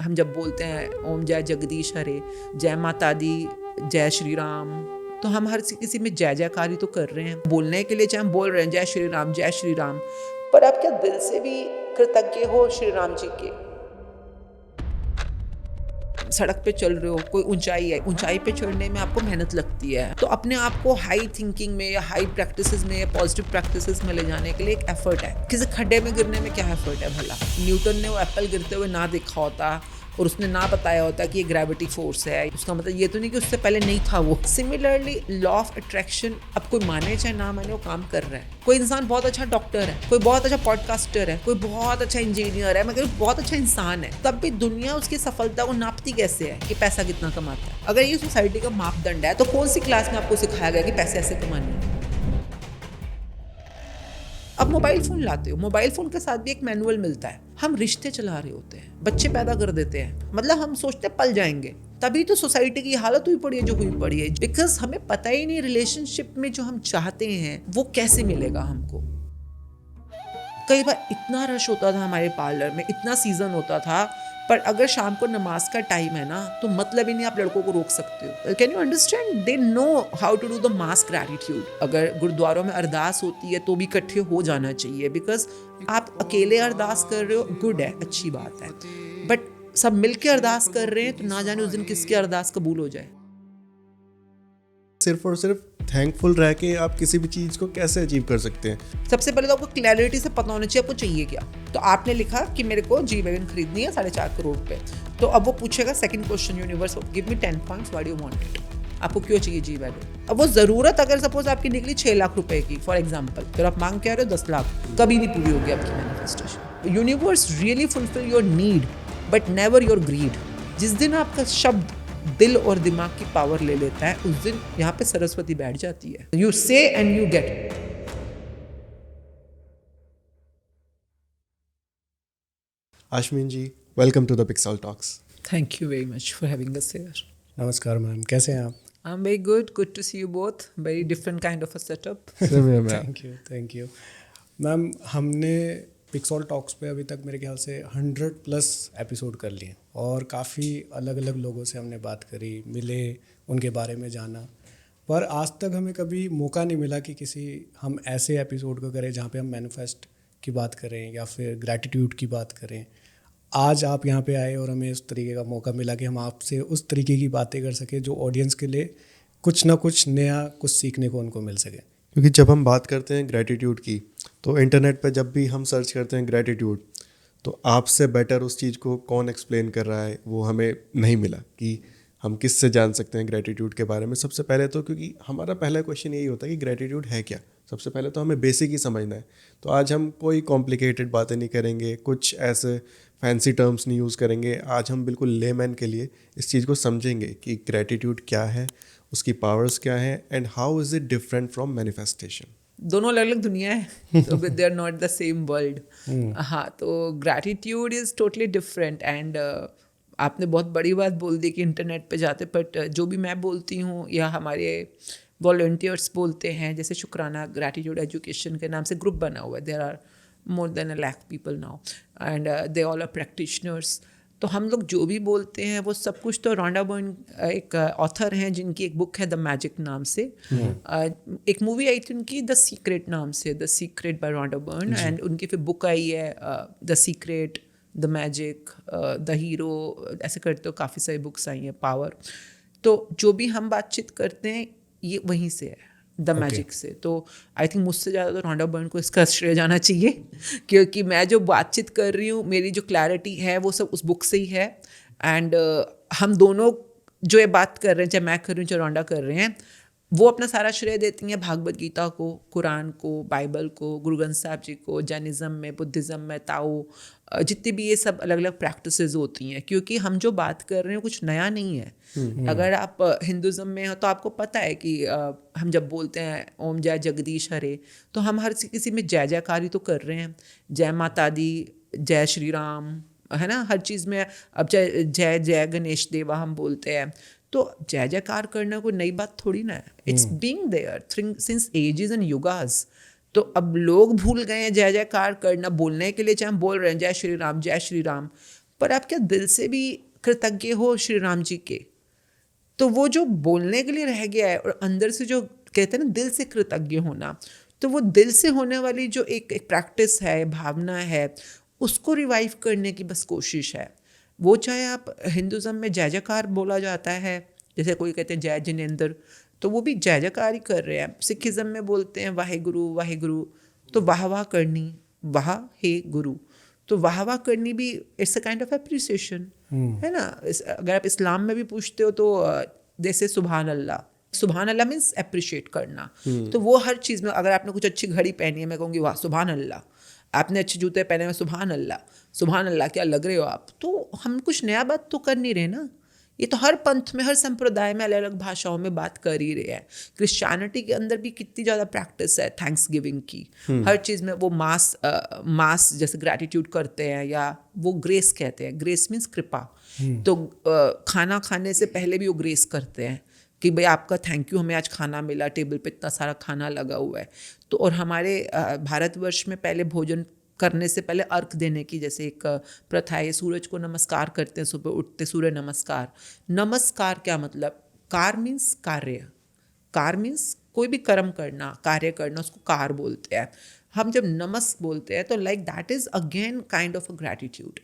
हम जब बोलते हैं ओम जय जगदीश हरे, जय माता दी, जय श्री राम, तो हम हर किसी में जय जयकारी तो कर रहे हैं। बोलने के लिए चाहे हम बोल रहे हैं जय श्री राम जय श्री राम, पर आप क्या दिल से भी कृतज्ञ हो श्री राम जी के? सड़क पे चल रहे हो, कोई ऊंचाई है, ऊंचाई पे चढ़ने में आपको मेहनत लगती है, तो अपने आप को हाई थिंकिंग में या हाई प्रैक्टिसेस में या पॉजिटिव प्रैक्टिसेस में ले जाने के लिए एक एफर्ट है। किसी खड्डे में गिरने में क्या एफर्ट है भला? न्यूटन ने वो एप्पल गिरते हुए ना देखा होता और उसने ना बताया होता कि ये ग्रेविटी फोर्स है, उसका मतलब ये तो नहीं कि उससे पहले नहीं था वो। सिमिलरली लॉ ऑफ अट्रैक्शन, अब कोई माने चाहे ना माने, वो काम कर रहा है। कोई इंसान बहुत अच्छा डॉक्टर है, कोई बहुत अच्छा पॉडकास्टर है, कोई बहुत अच्छा इंजीनियर है, मगर बहुत अच्छा इंसान है, तब भी दुनिया उसकी सफलता को नापती कैसे है कि पैसा कितना कमाता है? अगर ये सोसाइटी का मापदंड है तो कौन सी क्लास में आपको सिखाया गया कि पैसे ऐसे कमाने हैं? अब मोबाइल फ़ोन लाते हो, मोबाइल फ़ोन के साथ भी एक मैनुअल मिलता है। हम रिश्ते चला रहे होते हैं, बच्चे पैदा कर देते हैं, मतलब हम सोचते पल जाएंगे, तभी तो सोसाइटी की हालत हुई पड़ी है जो हुई पड़ी है, बिकॉज हमें पता ही नहीं रिलेशनशिप में जो हम चाहते हैं वो कैसे मिलेगा हमको। कई बार इतना रश होता था हमारे पार्लर में, इतना सीजन होता था, पर अगर शाम को नमाज का टाइम है ना, तो मतलब ही नहीं आप लड़कों को रोक सकते हो। Can you understand? They know how to do the mass gratitude. अगर गुरुद्वारों में अरदास होती है तो भी इकट्ठे हो जाना चाहिए, बिकॉज आप अकेले अरदास कर रहे हो, गुड है, अच्छी बात है, बट सब मिलके अरदास कर रहे हैं तो ना जाने उस दिन किसकी अरदास कबूल हो जाए। सिर्फ और सिर्फ थैंकफुल रह के आप किसी भी चीज़ को कैसे अचीव कर सकते हैं? सबसे पहले तो आपको क्लैरिटी से पता होना चाहिए आपको चाहिए क्या। तो आपने लिखा कि मेरे को जी वैगन खरीदनी है 4.5 करोड़ पे, तो अब वो पूछेगा second question universe, give me 10 points why do you want it. आपको क्यों चाहिए जी वैगन? अब वो ज़रूरत अगर सपोज आपकी निकली 6 लाख रुपए की फॉर एग्जाम्पल, फिर आप मांग क्या रहे हो 10 लाख, कभी नहीं पूरी होगी आपकी manifestation. Universe really fulfil your need but never your greed. जिस दिन आपका शब्द दिल और दिमाग की पावर ले लेता है, उस दिन यहाँ पे सरस्वती बैठ जाती है। You say and you get. Ashmeen ji, welcome to the Pixel Talks. Thank you very much for having us here. नमस्कार मैम, कैसे हैं आप? I am very good to see you both. Very different kind of a setup. Thank you ma'am. हमने Pixel Talks पे अभी तक मेरे ख्याल से 100+ एपिसोड कर लिए और काफ़ी अलग अलग लोगों से हमने बात करी, मिले, उनके बारे में जाना, पर आज तक हमें कभी मौका नहीं मिला कि किसी हम ऐसे एपिसोड को करें जहाँ पे हम मैनिफेस्ट की बात करें या फिर ग्रैटिट्यूड की बात करें। आज आप यहाँ पे आए और हमें उस तरीके का मौका मिला कि हम आपसे उस तरीके की बातें कर सकें जो ऑडियंस के लिए कुछ ना कुछ नया, कुछ सीखने को उनको मिल सके। क्योंकि जब हम बात करते हैं ग्रैटिट्यूड की, तो इंटरनेट पे जब भी हम सर्च करते हैं ग्रैटिट्यूड, तो आपसे बेटर उस चीज़ को कौन एक्सप्लेन कर रहा है वो हमें नहीं मिला कि हम किससे जान सकते हैं ग्रैटिट्यूड के बारे में। सबसे पहले तो क्योंकि हमारा पहला क्वेश्चन यही होता है कि ग्रैटिट्यूड है क्या। सबसे पहले तो हमें बेसिक ही समझना है। तो आज हम कोई कॉम्प्लिकेटेड बातें नहीं करेंगे, कुछ ऐसे फैंसी टर्म्स नहीं यूज़ करेंगे। आज हम बिल्कुल लेमैन के लिए इस चीज़ को समझेंगे कि ग्रैटिट्यूड क्या है, उसकी पावर्स क्या है, and how is it different from manifestation. दोनों अलग अलग दुनिया है, तो they are not the same world. हाँ, तो gratitude is totally different. And आपने बहुत बड़ी बात बोल दी कि इंटरनेट पे जाते, बट जो भी मैं बोलती हूँ या हमारे वॉलंटियर्स बोलते हैं, जैसे शुक्राना ग्रैटिट्यूड एजुकेशन के नाम से ग्रुप बना हुआ है, there are more than 1 lakh people now and they all are practitioners. तो हम लोग जो भी बोलते हैं वो सब कुछ, तो रॉन्डा बर्न एक ऑथर हैं जिनकी एक बुक है द मैजिक नाम से, एक मूवी आई थी उनकी द सीक्रेट नाम से, the secret by Rhonda Byrne, and उनकी फिर बुक आई है the secret, the magic, the hero, ऐसे करते हो काफ़ी सारी बुक्स आई हैं, पावर। तो जो भी हम बातचीत करते हैं ये वहीं से है, द मैजिक से। तो आई थिंक मुझसे ज़्यादा तो रॉन्डा बर्न को इसका श्रेय जाना चाहिए, क्योंकि मैं जो बातचीत कर रही हूँ, मेरी जो क्लैरिटी है वो सब उस बुक से ही है। एंड हम दोनों जो ये बात कर रहे हैं, चाहे मैं कर रही हूँ चाहे रॉन्डा कर रहे हैं, वो अपना सारा श्रेय देती हैं भागवत गीता को, कुरान को, बाइबल को, गुरु ग्रंथ साहब जी को, जैनिज़्म में, बुद्धिज़्म में, ताओ, जितनी भी ये सब अलग अलग प्रैक्टिसेस होती हैं, क्योंकि हम जो बात कर रहे हैं कुछ नया नहीं है। अगर आप हिंदुज़्म में हो तो आपको पता है कि हम जब बोलते हैं ओम जय जगदीश हरे, तो हम हर किसी में जय जयकारी तो कर रहे हैं, जय माता दी, जय श्री राम, है ना, हर चीज़ में। अब जय जय जय गणेश देवा हम बोलते हैं, तो जय जयकार करना कोई नई बात थोड़ी ना है, it's being there since ages and युगास। तो अब लोग भूल गए हैं जय जयकार करना, बोलने के लिए चाहे हम बोल रहे हैं जय श्री राम, पर आप क्या दिल से भी कृतज्ञ हो श्री राम जी के? तो वो जो बोलने के लिए रह गया है और अंदर से जो कहते हैं ना दिल से कृतज्ञ होना, तो वो दिल से होने वाली जो एक प्रैक्टिस है, भावना है, उसको रिवाइव करने की बस कोशिश है। वो चाहे आप हिंदुज़म में जय जयकार बोला जाता है, जैसे कोई कहते हैं जय जिनेंद्र, तो वो भी जय जयकार ही कर रहे हैं। सिखिज़म में बोलते हैं वाहेगुरु वाहेगुरु, तो वाह वाह करनी, वाह हे गुरु, तो वाह वाह करनी भी it's a kind of appreciation, है ना। अगर आप इस्लाम में भी पूछते हो तो जैसे सुभान अल्लाह, सुभान अल्लाह मीन्स अप्रिशिएट करना। तो वो हर चीज़ में, अगर आपने कुछ अच्छी घड़ी पहनी है, मैं कहूँगी वाह सुभान अल्लाह। आपने अच्छे जूते पहने हैं, सुभान अल्लाह क्या लग रहे हो आप। तो हम कुछ नया बात तो कर नहीं रहे ना। ये तो हर पंथ में, हर संप्रदाय में अलग अलग भाषाओं में बात कर ही रहे हैं। क्रिश्चियनिटी के अंदर भी कितनी ज़्यादा प्रैक्टिस है थैंक्स गिविंग की। हर चीज़ में वो मास जैसे ग्रैटिट्यूड करते हैं, या वो ग्रेस कहते हैं, ग्रेस मीन्स कृपा। तो खाना खाने से पहले भी वो ग्रेस करते हैं कि भाई आपका थैंक यू, हमें आज खाना मिला, टेबल पे इतना सारा खाना लगा हुआ है। तो और हमारे भारतवर्ष में पहले भोजन करने से पहले अर्घ देने की जैसे एक प्रथा है, सूरज को नमस्कार करते हैं सुबह उठते, सूर्य नमस्कार। नमस्कार क्या मतलब? कार मीन्स कार्य, कार मीन्स कोई भी कर्म करना, कार्य करना, उसको कार बोलते हैं। हम जब नमस् बोलते हैं तो like that is again kind of a gratitude.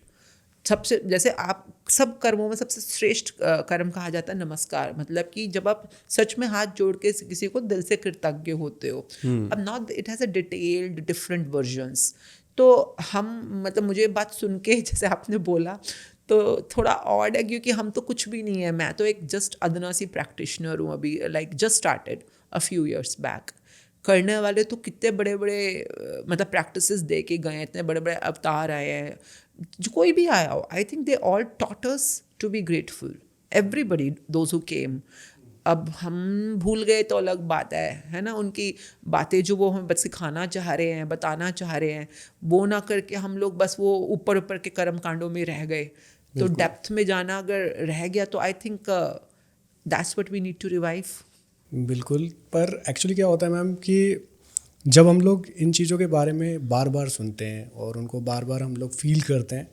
सबसे, जैसे आप सब कर्मों में सबसे श्रेष्ठ कर्म कहा जाता है नमस्कार, मतलब कि जब आप सच में हाथ जोड़ के किसी को दिल से कृतज्ञ होते हो। अब not it has a detailed different versions. तो हम, मतलब मुझे बात सुन के जैसे आपने बोला तो थोड़ा ऑड है, क्योंकि हम तो कुछ भी नहीं है। मैं तो एक जस्ट अदना सी प्रैक्टिशनर हूँ अभी, like just started a few years back. करने वाले तो कितने बड़े बड़े मतलब प्रैक्टिसेस दे के गए, इतने बड़े बड़े अवतार आए हैं, जो कोई भी आया हो। I think they all taught us to be grateful, everybody those who came. अब हम भूल गए तो अलग बात है ना। उनकी बातें जो वो हमें बस सिखाना चाह रहे हैं, बताना चाह रहे हैं, वो ना करके हम लोग बस वो ऊपर ऊपर के कर्म कांडों में रह गए। तो डेप्थ में जाना अगर रह गया तो I think that's what we need to revive. बिल्कुल। पर एक्चुअली क्या होता है मैम कि जब हम लोग इन चीज़ों के बारे में बार बार सुनते हैं और उनको बार बार हम लोग फील करते हैं,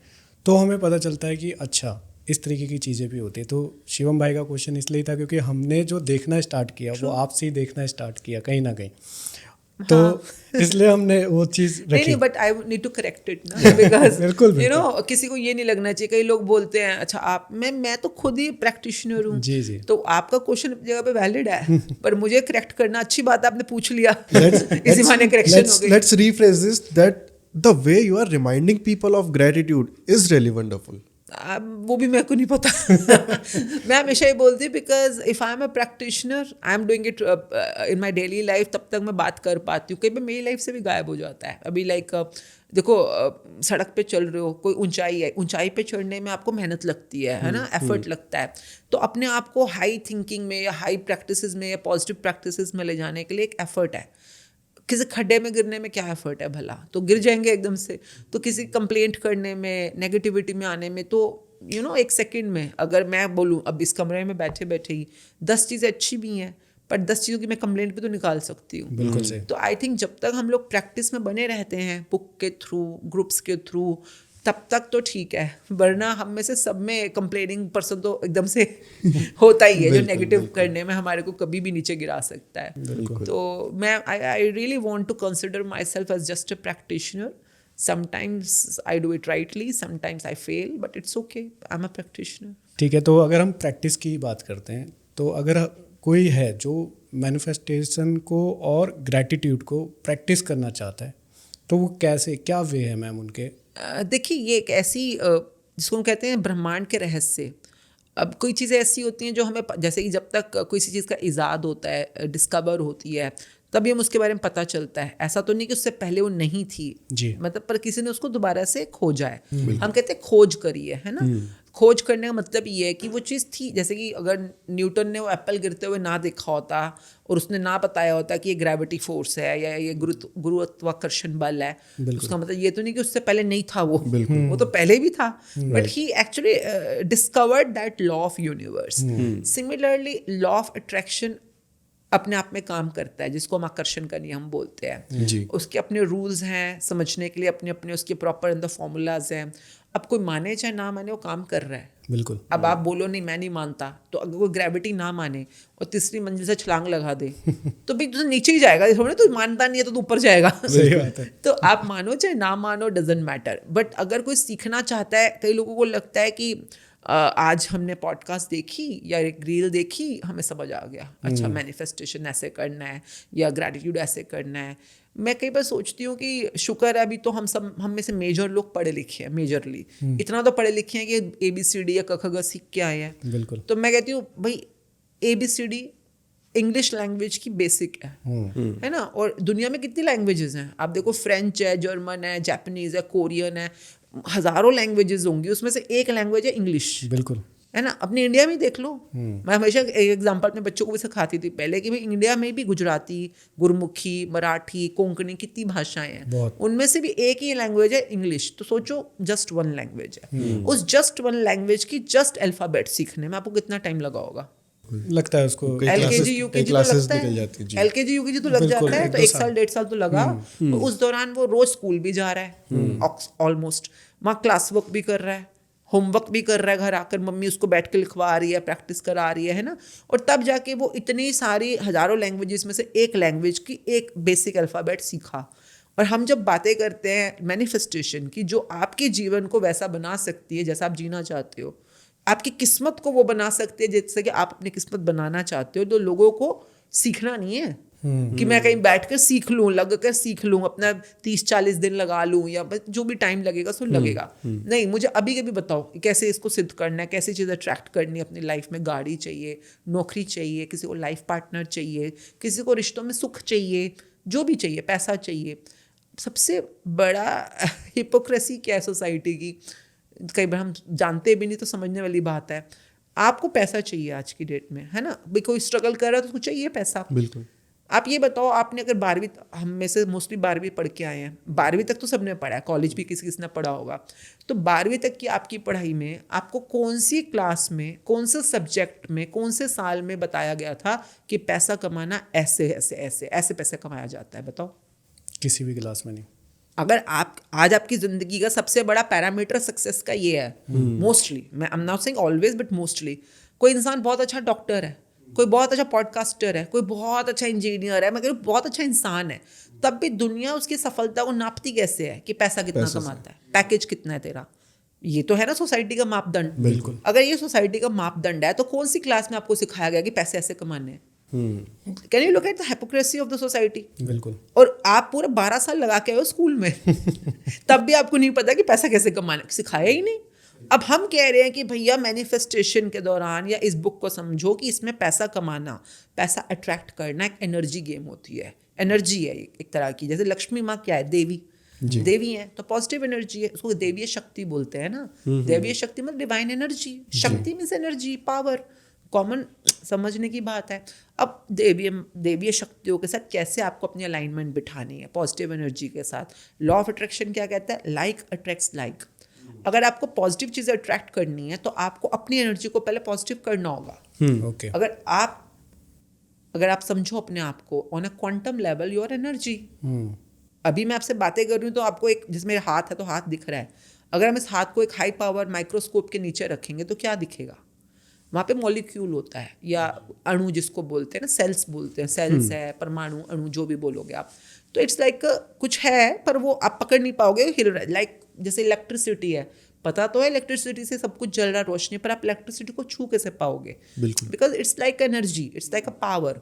तो हमें पता चलता है कि अच्छा इस तरीके की चीज़ें भी होती है। तो शिवम भाई का क्वेश्चन इसलिए था क्योंकि हमने जो देखना स्टार्ट किया वो आपसे ही देखना स्टार्ट किया कहीं ना कहीं। तो इसलिए हमने वो चीज़ रखी। नहीं, but I need to correct it ना, बिकॉज बिल्कुल यू नो किसी को ये नहीं लगना चाहिए। कई लोग बोलते हैं अच्छा आप, मैं तो खुद ही प्रैक्टिशनर हूँ। जी जी। तो आपका क्वेश्चन जगह पे वैलिड है, पर मुझे करेक्ट करना, अच्छी बात आपने पूछ लिया। इसी माने करेक्शन हो गई। Let's rephrase this, that the way you are reminding people of gratitude is really wonderful. वो भी मेरे को नहीं पता। मैं हमेशा ही बोलती, because if I am a practitioner, I am doing it in my daily life, तब तक मैं बात कर पाती हूँ। कई बार मेरी लाइफ से भी गायब हो जाता है। अभी लाइक देखो सड़क पे चल रहे हो, कोई ऊंचाई है, ऊंचाई पे चढ़ने में आपको मेहनत लगती है ना, एफर्ट लगता है। तो अपने आप को हाई थिंकिंग में या हाई प्रैक्टिसेस में या पॉजिटिव प्रैक्टिसेस में ले जाने के लिए एक एफर्ट है। किसी खड्डे में गिरने में क्या एफर्ट है भला, तो गिर जाएंगे एकदम से। तो किसी कंप्लेंट करने में, नेगेटिविटी में आने में, तो यू नो एक सेकंड में अगर मैं बोलूँ अब इस कमरे में बैठे बैठे ही 10 चीज़ें अच्छी भी हैं, पर 10 चीज़ों की मैं कंप्लेंट भी तो निकाल सकती हूँ। बिल्कुल सही। तो आई थिंक जब तक हम लोग प्रैक्टिस में बने रहते हैं, बुक के थ्रू, ग्रुप्स के थ्रू, तब तक तो ठीक है। वरना हम में से सब में कंप्लेनिंग पर्सन तो एकदम से होता ही है, जो नेगेटिव करने में हमारे को कभी भी नीचे गिरा सकता है। तो मैं I really want to consider my self as just a practitioner. Sometimes I do it rightly, sometimes I fail, but it's okay, I am a practitioner. ठीक है, तो अगर हम प्रैक्टिस की बात करते हैं, तो अगर कोई है जो मैनिफेस्टेशन को और ग्रैटिट्यूड को प्रैक्टिस करना चाहता है, तो वो कैसे, क्या वे है मैम उनके? देखिए ये एक ऐसी जिसको हम कहते हैं ब्रह्मांड के रहस्य। अब कोई चीज़ें ऐसी होती हैं जो हमें, जैसे कि जब तक कोई सी चीज़ का इजाद होता है, डिस्कवर होती है, तभी हम उसके बारे में पता चलता है। ऐसा तो नहीं कि उससे पहले वो नहीं थी जी। मतलब, पर किसी ने उसको दोबारा से खोजा है। हम कहते हैं खोज करी है ना। खोज करने का मतलब ये है कि वो चीज़ थी। जैसे कि अगर न्यूटन ने वो एप्पल गिरते हुए ना देखा होता और उसने ना बताया होता कि ये ग्रेविटी फोर्स है या ये गुरुत्वाकर्षण बल है, उसका मतलब ये तो नहीं कि उससे पहले नहीं था वो तो पहले भी था, but he actually discovered that law of universe. Similarly law of attraction अपने आप में काम करता है, जिसको हम आकर्षण का नियम बोलते हैं। उसके अपने रूल्स हैं, समझने के लिए अपने अपने उसके प्रॉपर अंदर फॉर्मूलाज हैं। अब कोई माने चाहे ना माने वो काम कर रहा है। बिल्कुल। अब आप बोलो नहीं मैं नहीं मानता, तो अगर कोई ग्रेविटी ना माने और तीसरी मंजिल से छलांग लगा दे तो भी तो नीचे ही जाएगा, थोड़ा तो मानता नहीं है तो ऊपर जाएगा। सही बात है। तो आप मानो चाहे ना मानो, डजेंट मैटर। बट अगर कोई सीखना चाहता है, कई लोगों को लगता है कि आज हमने पॉडकास्ट देखी या एक रील देखी, हमें समझ आ गया, अच्छा मैनिफेस्टेशन ऐसे करना है या ग्रैटिट्यूड ऐसे करना है। मैं कई बार सोचती हूँ कि शुक्र है अभी तो हम में से मेजर लोग पढ़े लिखे हैं, मेजरली इतना तो पढ़े लिखे हैं कि ABCD या क ख ग सीख के आए हैं। बिल्कुल। तो मैं कहती हूँ भाई ABCD इंग्लिश लैंग्वेज की बेसिक है ना। और दुनिया में कितनी लैंग्वेजेस हैं आप देखो, फ्रेंच है, जर्मन है, जापानीज है, कोरियन है, हजारों लैंग्वेजेस होंगी, उसमें से एक लैंग्वेज है इंग्लिश। बिल्कुल। है ना। अपने इंडिया में ही देख लो, मैं हमेशा एक एग्जांपल अपने बच्चों को भी सिखाती थी पहले कि भाई इंडिया में भी गुजराती, गुरमुखी, मराठी, कोंकणी कितनी भाषाएं हैं, उनमें से भी एक ही लैंग्वेज है इंग्लिश। तो सोचो जस्ट वन लैंग्वेज है, उस जस्ट वन लैंग्वेज की जस्ट अल्फाबेट सीखने में आपको कितना टाइम लगा होगा? लगता है उसको LKG UKG तो लगता निकल है, जाती है जी। LKG UKG तो लग जाता है, तो 1 साल 1.5 साल तो लगा। तो उस दौरान वो रोज स्कूल भी जा रहा है ऑलमोस्ट, वहाँ क्लास वर्क भी कर रहा है, होमवर्क भी कर रहा है, घर आकर मम्मी उसको बैठ के लिखवा रही है, प्रैक्टिस करा रही है ना। और तब जाके वो इतनी सारी हजारों लैंग्वेजेस में से एक लैंग्वेज की एक बेसिक अल्फ़ाबेट सीखा। और हम जब बातें करते हैं मैनिफेस्टेशन की, जो आपके जीवन को वैसा बना सकती है जैसा आप जीना चाहते हो, आपकी किस्मत को वो बना सकती है जैसे कि आप अपनी किस्मत बनाना चाहते हो, तो लोगों को सीखना नहीं है कि मैं कहीं बैठ कर सीख लूँ, लग कर सीख लूँ, अपना 30-40 दिन लगा लूँ या जो भी टाइम लगेगा सो लगेगा। नहीं, मुझे अभी कभी बताओ कैसे इसको सिद्ध करना है, कैसे चीज़ अट्रैक्ट करनी है अपनी लाइफ में। गाड़ी चाहिए, नौकरी चाहिए, किसी को लाइफ पार्टनर चाहिए, किसी को रिश्तों में सुख चाहिए, जो भी चाहिए, पैसा चाहिए। सबसे बड़ा हिपोक्रेसी क्या है सोसाइटी की, कई बार हम जानते भी नहीं तो समझने वाली बात है। आपको पैसा चाहिए आज की डेट में, है ना भाई, कोई स्ट्रगल कर रहा है तो उसको चाहिए पैसा। बिल्कुल। आप ये बताओ, आपने अगर 12वीं, हम में से मोस्टली 12वीं पढ़ के आए हैं, 12वीं तक तो सबने पढ़ा है, कॉलेज भी किसी किसी ने पढ़ा होगा। तो 12वीं तक की आपकी पढ़ाई में आपको कौन सी क्लास में, कौन से सब्जेक्ट में, कौन से साल में बताया गया था कि पैसा कमाना ऐसे ऐसे ऐसे ऐसे पैसे कमाया जाता है? बताओ। किसी भी क्लास में नहीं। अगर आप आज आपकी जिंदगी का सबसे बड़ा पैरामीटर सक्सेस का ये है मोस्टली, मैं I am not saying always but mostly, कोई इंसान बहुत अच्छा डॉक्टर है, कोई बहुत अच्छा पॉडकास्टर है, कोई बहुत अच्छा इंजीनियर है, मगर बहुत अच्छा इंसान है, तब भी दुनिया उसकी सफलता को नापती कैसे है कि पैसा कितना कमाता है, पैकेज कितना है तेरा। ये तो है ना सोसाइटी का मापदंड। बिल्कुल। अगर ये सोसाइटी का मापदंड है तो कौन सी क्लास में आपको सिखाया गया कि पैसे ऐसे कमाने हैं? Can you look at the hypocrisy of the society? बिल्कुल। और आप पूरे 12 साल लगा के आए हो स्कूल में तब भी आपको नहीं पता कि पैसा कैसे कमाना, सिखाया ही नहीं। अब हम कह रहे हैं कि भैया मैनिफेस्टेशन के दौरान या इस बुक को समझो कि इसमें पैसा कमाना, पैसा अट्रैक्ट करना एक एनर्जी गेम होती है, एनर्जी है एक तरह की। जैसे लक्ष्मी माँ क्या है? देवी, देवी है तो पॉजिटिव एनर्जी है, उसको देवीय शक्ति बोलते हैं ना। देवीय शक्ति मतलब डिवाइन एनर्जी, शक्ति मीन्स एनर्जी, पावर, कॉमन समझने की बात है। अब देवीय शक्तियों के साथ कैसे आपको अपनी अलाइनमेंट बिठानी है पॉजिटिव एनर्जी के साथ। लॉ ऑफ अट्रैक्शन क्या कहता है? Like attracts like. अगर आपको पॉजिटिव चीज़ें अट्रैक्ट करनी है तो आपको अपनी एनर्जी को पहले पॉजिटिव करना होगा। ओके। अगर आप समझो अपने आप को on a quantum level, your energy. अभी मैं आपसे बातें कर रही हूँ तो आपको एक, जिसमें मेरा हाथ है तो हाथ दिख रहा है, अगर हम इस हाथ को एक हाई पावर माइक्रोस्कोप के नीचे रखेंगे तो क्या दिखेगा? वहाँ पे मॉलिक्यूल होता है या अणु जिसको बोलते हैं ना, सेल्स बोलते हैं, सेल्स है, परमाणु, अणु, जो भी बोलोगे आप। तो इट्स लाइक कुछ है पर वो आप पकड़ नहीं पाओगे, हिल रहा है। लाइक जैसे इलेक्ट्रिसिटी है, पता तो है इलेक्ट्रिसिटी से सब कुछ जल रहा है, रोशनी, पर आप इलेक्ट्रिसिटी को छू कैसे पाओगे? बिल्कुल। Because it's like energy, it's like a power.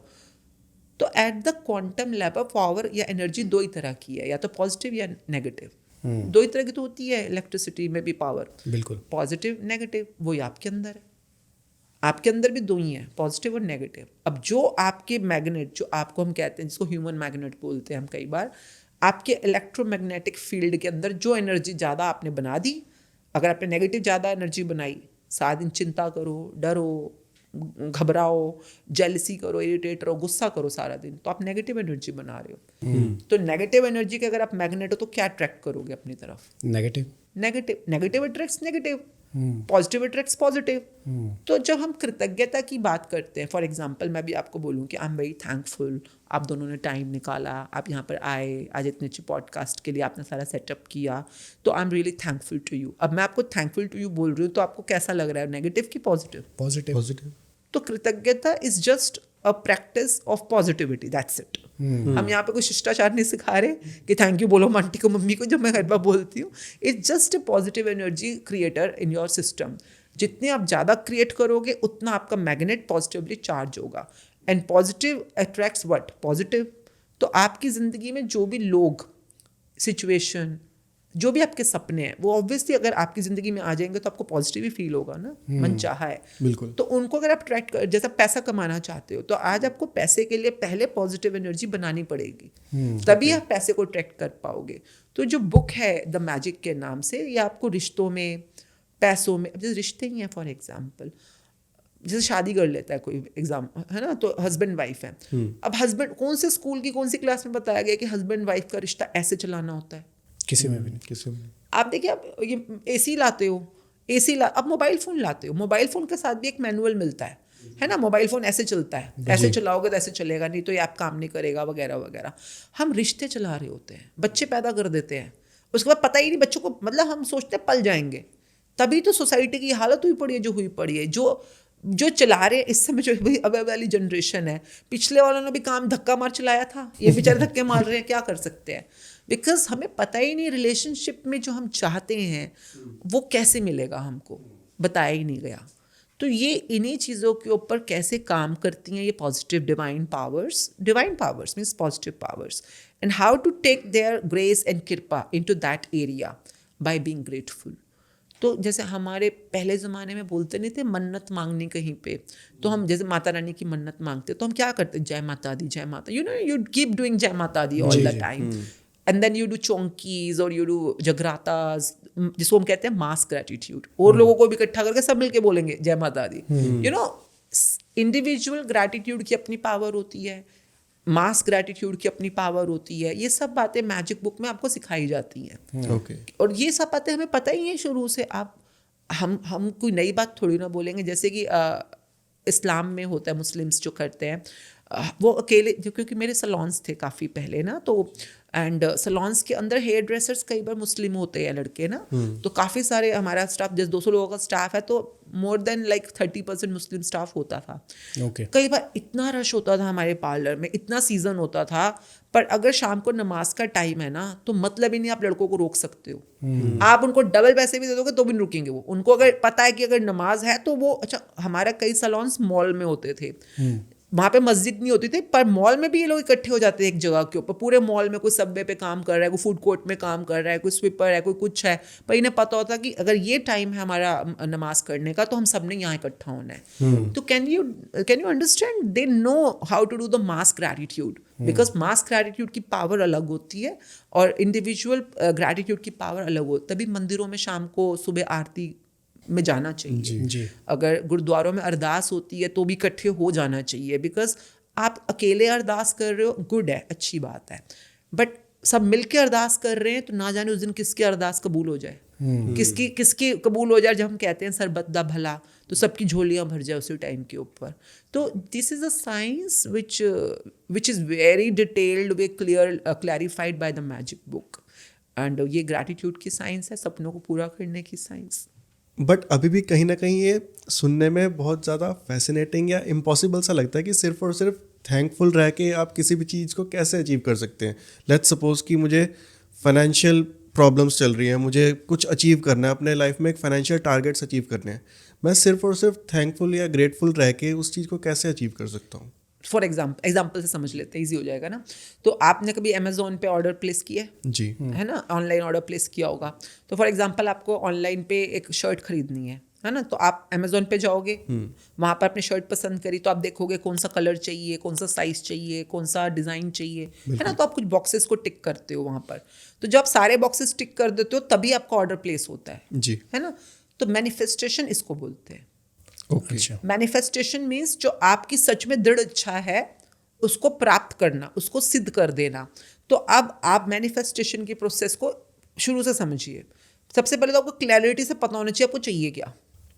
तो at the quantum level power या एनर्जी दो ही तरह की है, या तो पॉजिटिव या नेगेटिव। दो ही तरह की तो होती है इलेक्ट्रिसिटी में भी पावर, बिल्कुल। पॉजिटिव नेगेटिव, वही आपके अंदर है। आपके अंदर भी दो ही हैं, पॉजिटिव और नेगेटिव। अब जो आपके मैग्नेट, जो आपको हम कहते हैं, जिसको ह्यूमन मैग्नेट बोलते हैं हम कई बार, आपके इलेक्ट्रोमैग्नेटिक फील्ड के अंदर जो एनर्जी ज़्यादा आपने बना दी, अगर आपने नेगेटिव ज़्यादा एनर्जी बनाई, सारा दिन चिंता करो, डरो, घबराओ, जेलसी करो, इरिटेट रहो, गुस्सा करो सारा दिन, तो आप नेगेटिव एनर्जी बना रहे हो। तो नेगेटिव एनर्जी के अगर आप मैग्नेट हो तो क्या अट्रैक्ट करोगे अपनी तरफ? Negative. Negative attracts negative. Positive attracts positive. तो जब हम कृतज्ञता की बात करते हैं, फॉर एग्जांपल मैं भी आपको बोलूँ कि आई एम वेरी थैंकफुल, आप दोनों ने टाइम निकाला, आप यहाँ पर आए, आज इतने अच्छे पॉडकास्ट के लिए आपने सारा सेटअप किया, तो I am really thankful to you. अब मैं आपको थैंकफुल टू यू बोल रही हूँ तो आपको कैसा लग रहा है, नेगेटिव की पॉजिटिव? पॉजिटिव। पॉजिटिव। तो कृतज्ञता is just a practice of positivity, that's it. हम यहाँ पे कोई शिष्टाचार नहीं सिखा रहे कि थैंक यू बोलो आंटी को, मम्मी को, जब मैं हर बार बोलती हूँ। It's just a positive energy creator in your system. जितने आप ज़्यादा क्रिएट करोगे उतना आपका मैग्नेट पॉजिटिवली चार्ज होगा, and positive attracts what? Positive. तो आपकी ज़िंदगी में जो भी लोग, सिचुएशन, जो भी आपके सपने हैं, वो ऑब्वियसली अगर आपकी ज़िंदगी में आ जाएंगे तो आपको पॉजिटिव ही फील होगा ना, मन चाहा है। बिल्कुल। तो उनको अगर आप ट्रैक कर, जैसा पैसा कमाना चाहते हो तो आज आपको पैसे के लिए पहले पॉजिटिव एनर्जी बनानी पड़ेगी, तभी आप पैसे को ट्रैक कर पाओगे। तो जो बुक है द मैजिक के नाम से, ये आपको रिश्तों में, पैसों में, जैसे रिश्ते ही हैं फॉर एग्जाम्पल, जैसे शादी कर लेता है कोई एग्जाम, है ना, तो हस्बैंड वाइफ है। अब हस्बैंड, कौन से स्कूल की कौन सी क्लास में बताया गया कि हस्बैंड वाइफ का रिश्ता ऐसे चलाना होता है? किसी में भी नहीं। किसी में। आप देखिए, आप ये एसी लाते हो, अब मोबाइल फ़ोन लाते हो, मोबाइल फ़ोन के साथ भी एक मैनुअल मिलता है ना, मोबाइल फ़ोन ऐसे चलता है, ऐसे चलाओगे तो ऐसे चलेगा, नहीं तो ये ऐप काम नहीं करेगा, वगैरह वगैरह। हम रिश्ते चला रहे होते हैं, बच्चे पैदा कर देते हैं, उसके बाद पता ही नहीं बच्चों को, मतलब हम सोचते हैं पल जाएंगे, तभी तो सोसाइटी की हालत हुई पड़ी है जो हुई पड़ी है। जो चला रहे हैं इस समय, जो भाई अब वाली जनरेशन है, पिछले वालों ने भी काम धक्का मार चलाया था, ये बेचारे धक्के मार रहे हैं, क्या कर सकते हैं? बिकॉज हमें पता ही नहीं रिलेशनशिप में जो हम चाहते हैं वो कैसे मिलेगा, हमको बताया ही नहीं गया। तो ये इन्हीं चीज़ों के ऊपर कैसे काम करती हैं ये positive divine powers means positive powers, and how to take their grace and कृपा into that area by being grateful. तो जैसे हमारे पहले ज़माने में बोलते नहीं थे मन्नत मांगनी कहीं पे, तो हम जैसे माता रानी की मन्नत मांगते तो हम क्या करते? जय माता दी, जय माता, यू कीप डूइंग जय माता दी all the time, and then you do चौंकीज और यू डू जगरातास, जिसको हम कहते हैं मास ग्रैटिट्यूड, और लोगों को भी इकट्ठा करके सब मिलके बोलेंगे जय माता दी। यू नो, इंडिविजुअल ग्रैटिट्यूड की अपनी पावर होती है, मास ग्रैटिट्यूड की अपनी पावर होती है। ये सब बातें मैजिक बुक में आपको सिखाई जाती हैं। ओके। और ये सब बातें हमें पता ही है शुरू से। आप हम कोई नई बात थोड़ी ना बोलेंगे। जैसे कि इस्लाम में होता है, मुस्लिम्स जो करते हैं वो अकेले, क्योंकि मेरे सलॉन्स थे काफ़ी पहले ना, तो एंड सलॉन्स के अंदर हेयर ड्रेसर्स कई बार मुस्लिम होते हैं लड़के ना, तो काफ़ी सारे हमारा स्टाफ, जैसे 200 लोगों का स्टाफ है, तो मोर देन लाइक 30% मुस्लिम स्टाफ होता था। ओके। कई बार इतना रश होता था हमारे पार्लर में, इतना सीजन होता था, पर अगर शाम को नमाज का टाइम है ना, तो मतलब ही नहीं आप लड़कों को रोक सकते हो। आप उनको डबल पैसे भी दे दोगे तो भी नहीं रुकेंगे वो। उनको अगर पता है कि अगर नमाज है तो वो, अच्छा हमारा कई सलॉन्स मॉल में होते थे, वहाँ पे मस्जिद नहीं होती थी, पर मॉल में भी ये लोग इकट्ठे हो जाते हैं एक जगह के ऊपर। पूरे मॉल में कोई सबवे पे काम कर रहा है, कोई फूड कोर्ट में काम कर रहा है, कोई स्वीपर है, कोई कुछ है, पर इन्हें पता होता कि अगर ये टाइम है हमारा नमाज करने का तो हम सब ने यहाँ इकट्ठा होना है। तो can you understand, they know how to do the mass gratitude, because mass gratitude की पावर अलग होती है और इंडिविजुअल ग्रैटिट्यूड की पावर अलग होती है। तभी मंदिरों में शाम को सुबह आरती में जाना चाहिए। जी। अगर गुरुद्वारों में अरदास होती है तो भी इकट्ठे हो जाना चाहिए, बिकॉज आप अकेले अरदास कर रहे हो, गुड है, अच्छी बात है, बट सब मिलके अरदास कर रहे हैं तो ना जाने उस दिन किसकी अरदास कबूल हो जाए, किसकी कबूल हो जाए। जब हम कहते हैं सरबत दा भला, तो सबकी झोलियां भर जाए उसी टाइम के ऊपर। तो this is a science which is very detailed, way clarified by the magic book, and ये ग्रैटिट्यूड की साइंस है, सपनों को पूरा करने की साइंस। बट अभी भी कहीं ना कहीं ये सुनने में बहुत ज़्यादा फैसिनेटिंग या इम्पॉसिबल सा लगता है कि सिर्फ और सिर्फ थैंकफुल रह के आप किसी भी चीज़ को कैसे अचीव कर सकते हैं। लेट्स सपोज कि मुझे फाइनेंशियल प्रॉब्लम्स चल रही हैं, मुझे कुछ अचीव करना है अपने लाइफ में, एक फाइनेंशियल टारगेट्स अचीव करने हैं, मैं सिर्फ और सिर्फ थैंकफुल या ग्रेटफुल रह के उस चीज़ को कैसे अचीव कर सकता हूँ? फॉर एग्जाम्पल से समझ लेते हैं, ईजी हो जाएगा ना। तो आपने कभी अमेजोन पे ऑर्डर प्लेस किया जी। है ना, ऑनलाइन ऑर्डर प्लेस किया होगा। तो फॉर एग्जाम्पल आपको ऑनलाइन पे एक शर्ट खरीदनी है ना, तो आप अमेजोन पे जाओगे, वहाँ पर अपनी शर्ट पसंद करी, तो आप देखोगे कौन सा कलर चाहिए, कौन सा साइज चाहिए, कौन सा डिज़ाइन चाहिए, है ना, तो आप कुछ बॉक्सेस को टिक करते हो वहाँ पर। तो जब आप सारे बॉक्सेस टिक कर देते हो तभी आपका ऑर्डर प्लेस होता है जी। है ना। तो मैनिफेस्टेशन इसको बोलते हैं। ओके। अच्छा। मैनिफेस्टेशन मीन्स जो आपकी सच में दृढ़ इच्छा है उसको प्राप्त करना, उसको सिद्ध कर देना। तो अब आप मैनिफेस्टेशन की प्रोसेस को शुरू से समझिए। सबसे पहले तो आपको क्लैरिटी से पता होना चाहिए आपको चाहिए क्या,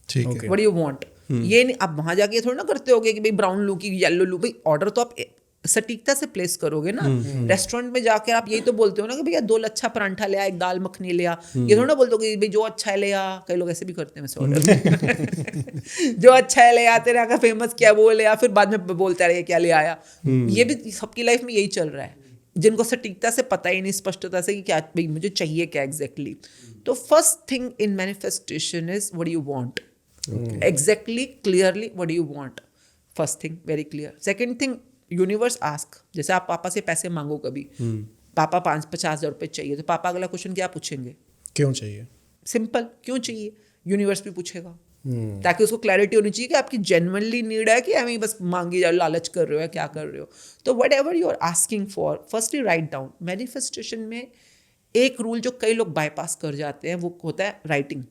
ठीक है। Okay. What do you want. ये नहीं आप वहां जाके थोड़ी ना करते होगे कि भाई ब्राउन लू की येलो लू, भाई ऑर्डर तो आप सटीकता से प्लेस करोगे ना। रेस्टोरेंट में जाकर आप यही तो बोलते हो ना कि भैया 2 लच्छा परांठा ले आ, 1 दाल मखनी ले आ, ये थोड़ा ना बोलते हो कि भाई जो अच्छा है ले आ। कई लोग ऐसे भी करते हैं वैसे ऑर्डर जो अच्छा है ले आ, तेरे यहाँ का फेमस क्या वो ले आ, फिर बाद में बोलता रहे क्या ले आया। ये भी सबकी लाइफ में यही चल रहा है, जिनको सटीकता से पता ही नहीं, स्पष्टता से कि क्या भाई मुझे चाहिए क्या एग्जैक्टली। तो first thing in manifestation is what you want, exactly clearly what you want. First thing very clear. Second thing universe ask, जैसे आप पापा से पैसे मांगो कभी, पापा 50,000 रुपये चाहिए, तो पापा अगला क्वेश्चन क्या पूछेंगे, क्यों चाहिए? सिंपल, क्यों चाहिए। यूनिवर्स भी पूछेगा ताकि उसको क्लैरिटी होनी चाहिए कि आपकी जेन्युइनली नीड है कि हमें बस मांगी जा लालच कर रहे हो या क्या कर रहे हो। तो whatever you are asking for, firstly write down. Manifestation में एक रूल जो कई लोग बाईपास कर जाते हैं वो होता है राइटिंग।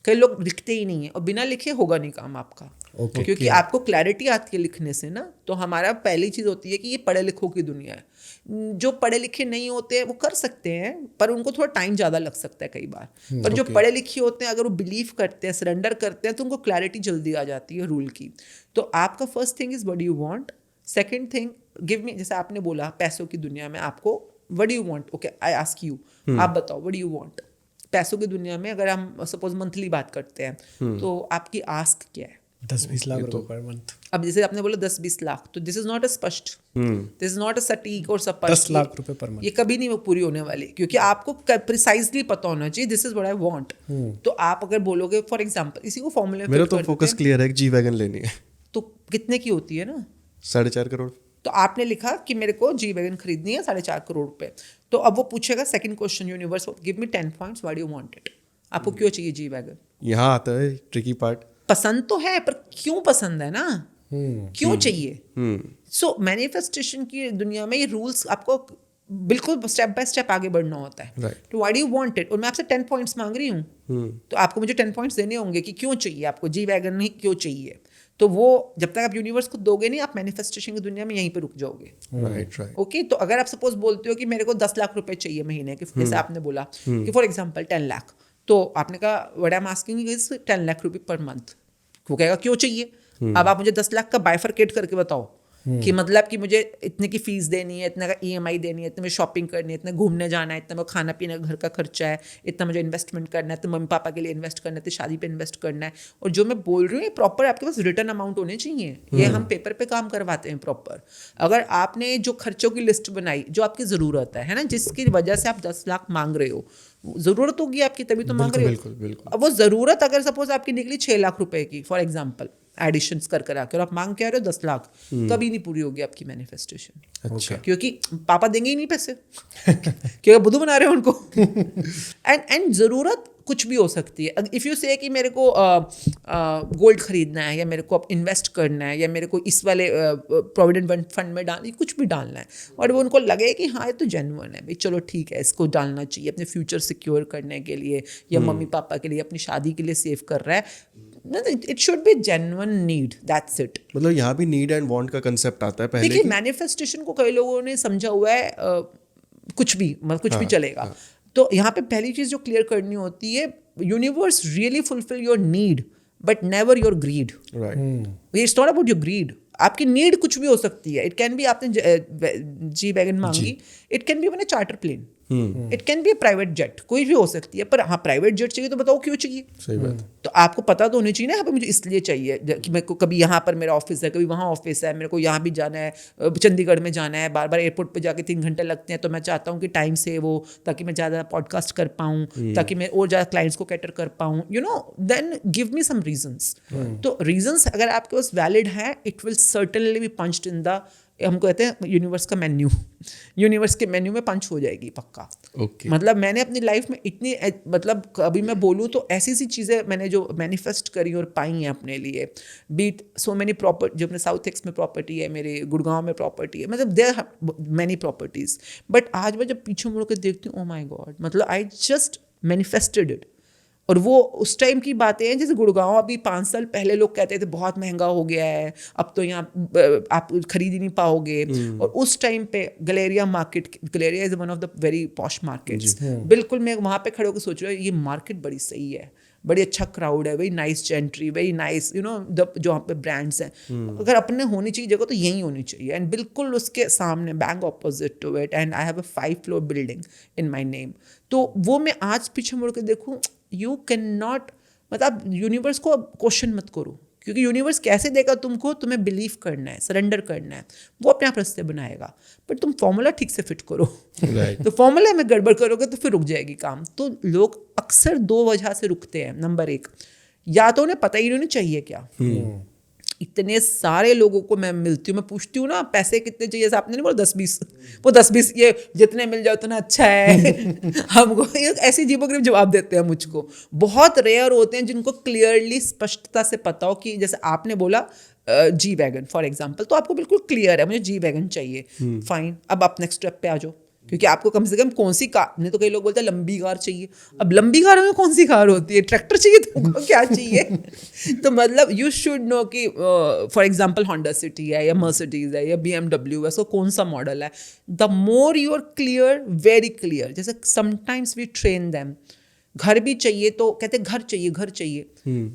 कई लोग लिखते ही नहीं है, और बिना लिखे होगा नहीं काम आपका। Okay. क्योंकि आपको क्लैरिटी आती है लिखने से ना। तो हमारा पहली चीज़ होती है कि ये पढ़े लिखों की दुनिया है। जो पढ़े लिखे नहीं होते हैं वो कर सकते हैं, पर उनको थोड़ा टाइम ज़्यादा लग सकता है कई बार। पर जो पढ़े लिखे होते हैं, अगर वो बिलीव करते हैं, सरेंडर करते हैं, तो उनको क्लैरिटी जल्दी आ जाती है रूल की। तो आपका first thing is what you want. Second thing, give me, जैसे आपने बोला पैसों की दुनिया में आपको what you want, okay I ask you, आप बताओ व्हाट यू वांट। पैसों की दुनिया में अगर हम सपोज मंथली बात करते हैं, तो आपकी आस्क क्या है? 10-20 लाख रुपए पर मंथ। अब जैसे आपने बोला 10-20 लाख, तो दिस इज नॉट अ स्पष्ट, दिस इज नॉट अ सटीक और स्पष्ट। 10 लाख रुपए पर मंथ, ये कभी नहीं पूरी होने वाली, क्योंकि आपको प्रिसाइजली पता होना चाहिए this is what I want. तो आप अगर बोलोगे फॉर एग्जांपल, इसी को फॉर्मूले मेरा तो फोकस क्लियर है कि जी वैगन लेनी है। तो कितने की होती है ना? 4.5 करोड़। तो आपने लिखा कि मेरे को जी वैगन खरीदनी है 4.5 करोड़ रुपए। तो अब वो पूछेगा second question, universe give me 10 points why do you want it. आपको क्यों चाहिए जी वैगन? यहाँ आता है ट्रिकी पार्ट। पसंद तो है, पर क्यों पसंद है ना, क्यों चाहिए। सो मैनिफेस्टेशन की दुनिया में ये रूल्स आपको बिल्कुल स्टेप बाय स्टेप आगे बढ़ना होता है। Right. तो why do you want it, और मैं आपसे 10 पॉइंट्स मांग रही हूँ, तो आपको मुझे 10 पॉइंट्स देने होंगे कि क्यों चाहिए आपको जी वैगन, नहीं क्यों चाहिए। तो वो जब तक आप यूनिवर्स को दोगे नहीं, आप मैनिफेस्टेशन की दुनिया में यहीं पे रुक जाओगे। Right right. ओके, तो अगर आप सपोज बोलते हो कि मेरे को 10 लाख रुपए चाहिए महीने के, जैसे आपने बोला कि फॉर एग्जांपल 10 लाख, तो आपने कहा what I am asking is 10 lakh रुपए पर मंथ। वो कहेगा क्यों चाहिए। अब आप मुझे 10 लाख का बाइफरकेट करके बताओ कि मतलब कि मुझे इतने की फीस देनी है, इतने का EMI देनी है, इतने में शॉपिंग करनी है, इतने घूमने जाना है, इतने में खाना पीना घर का खर्चा है, इतना मुझे इन्वेस्टमेंट करना है, तो मम्मी पापा के लिए इन्वेस्ट करना है, तो शादी पे इन्वेस्ट करना है। और जो मैं बोल रही हूँ ये प्रॉपर आपके पास रिटर्न अमाउंट होने चाहिए। ये हम पेपर पे काम करवाते हैं प्रॉपर। अगर आपने जो खर्चों की लिस्ट बनाई जो आपकी ज़रूरत है ना, जिसकी वजह से आप 10 लाख मांग रहे हो, ज़रूरत होगी आपकी तभी तो मांग रहे हो। बिल्कुल बिल्कुल। अब वो ज़रूरत अगर सपोज आपकी निकली 6 लाख रुपए की फॉर एग्जांपल, एडिशंस कर आकर आप मांग क्या रहे हो 10 लाख, कभी नहीं पूरी होगी आपकी मैनिफेस्टेशन। अच्छा। क्योंकि पापा देंगे ही नहीं पैसे क्योंकि बुद्धू बना रहे हो उनको। एंड ज़रूरत कुछ भी हो सकती है। इफ़ यू से कि मेरे को गोल्ड खरीदना है, या मेरे को अब इन्वेस्ट करना है, या मेरे को इस वाले प्रोविडेंट फंड में डालना, कुछ भी डालना है, और वो उनको लगे कि हाँ ये तो जेन्युइन है भाई, चलो ठीक है इसको डालना चाहिए अपने फ्यूचर सिक्योर करने के लिए, या मम्मी पापा के लिए, अपनी शादी के लिए सेव कर रहा है, it should be genuine need, that's it. मतलब यहाँ भी नीड एंड वांट का कंसेप्ट आता है पहले। देखिए मैनिफेस्टेशन को कई लोगों ने समझा हुआ है कुछ भी, मतलब कुछ भी चलेगा। तो यहाँ पे पहली चीज जो क्लियर करनी होती है, universe really fulfil your need but never your greed. Right. It's not about your greed. आपकी नीड कुछ भी हो सकती है। इट कैन बी आपने जी वैगन मांगी, इट कैन बी मैंने charter plane, it can be private jet, कोई भी हो सकती है। पर हाँ प्राइवेट जेट चाहिए तो बताओ क्यों चाहिए। सही बात। तो आपको पता तो होनी चाहिए ना, यहाँ पे मुझे इसलिए चाहिए कि मेरे को कभी यहाँ पर मेरा ऑफिस है, कभी वहाँ ऑफिस है, मेरे को यहाँ भी जाना है, चंडीगढ़ में जाना है, बार बार एयरपोर्ट पे जाके 3 घंटे लगते हैं, तो मैं चाहता हूँ कि टाइम सेव हो ताकि मैं ज़्यादा पॉडकास्ट कर पाऊँ, ताकि मैं और ज़्यादा क्लाइंट्स को कैटर कर पाऊँ, you know, then give me some reasons. तो रीजंस अगर आपके पास वैलिड है, it will certainly be punched in the, हमको कहते हैं यूनिवर्स का मेन्यू, यूनिवर्स के मेन्यू में पंच हो जाएगी पक्का। ओके। मतलब मैंने अपनी लाइफ में इतनी, मतलब अभी मैं बोलूँ तो ऐसी सी चीज़ें मैंने जो मैनिफेस्ट करी और पाई हैं अपने लिए, बीट सो मैनी प्रॉपर्टी, जो अपने साउथ एक्स में प्रॉपर्टी है, मेरे गुड़गांव में प्रॉपर्टी है, मतलब देयर मैनी प्रॉपर्टीज़। बट आज मैं जब पीछे मुड़ के देखती हूँ, ओ माई गॉड, मतलब आई जस्ट मैनिफेस्टेड इट। और वो उस टाइम की बातें हैं, जैसे गुड़गांव अभी 5 साल पहले लोग कहते थे बहुत महंगा हो गया है, अब तो यहाँ आप खरीद ही नहीं पाओगे। और उस टाइम पे Galleria market, Galleria is one of the very posh markets, बिल्कुल मैं वहाँ पे खड़े होकर सोच रहा हूँ ये मार्केट बड़ी सही है, बड़ी अच्छा क्राउड है, very nice gentry, very nice you know the जो वहाँ पे ब्रांड्स हैं। अगर अपने होनी चाहिए जगह तो यही होनी चाहिए। एंड बिल्कुल उसके सामने bank opposite to it, and I have a 5 floor building in my name. तो वो मैं आज पीछे मुड़ के देखूँ, यू कैन नॉट, मतलब यूनिवर्स को क्वेश्चन मत करो, क्योंकि यूनिवर्स कैसे देगा तुमको, तुम्हें बिलीव करना है, सरेंडर करना है, वो अपने आप रास्ते बनाएगा। बट तुम फॉर्मूला ठीक से फिट करो तो फॉर्मूला में गड़बड़ करोगे तो फिर रुक जाएगी काम। तो लोग अक्सर 2 वजह से रुकते हैं। नंबर 1, या तो उन्हें पता ही नहीं चाहिए क्या। इतने सारे लोगों को मैं मिलती हूँ, मैं पूछती हूँ ना पैसे कितने चाहिए, आपने नहीं बोला 10-20, वो 10-20 ये जितने मिल जाए उतना अच्छा है हमको ऐसे जीवोग्रीब जवाब देते हैं मुझको। बहुत रेयर होते हैं जिनको क्लियरली स्पष्टता से पता हो कि जैसे आपने बोला जी वैगन फॉर एग्जाम्पल, तो आपको बिल्कुल क्लियर है मुझे जी वैगन चाहिए, फाइन। अब आप नेक्स्ट स्टेप पे आ जाओ, क्योंकि आपको कम से कम कौन सी कार, नहीं तो कई लोग बोलते हैं लंबी कार चाहिए। अब लंबी कार में कौन सी कार होती है, ट्रैक्टर चाहिए तुमको, क्या चाहिए तो मतलब यू शुड नो कि फॉर एग्जांपल होंडा सिटी है या मर्सिडीज है या BMW है, सो कौन सा मॉडल है। The more you are clear, very clear, जैसे समटाइम्स वी ट्रेन देम, घर भी चाहिए तो कहते घर चाहिए, घर चाहिए।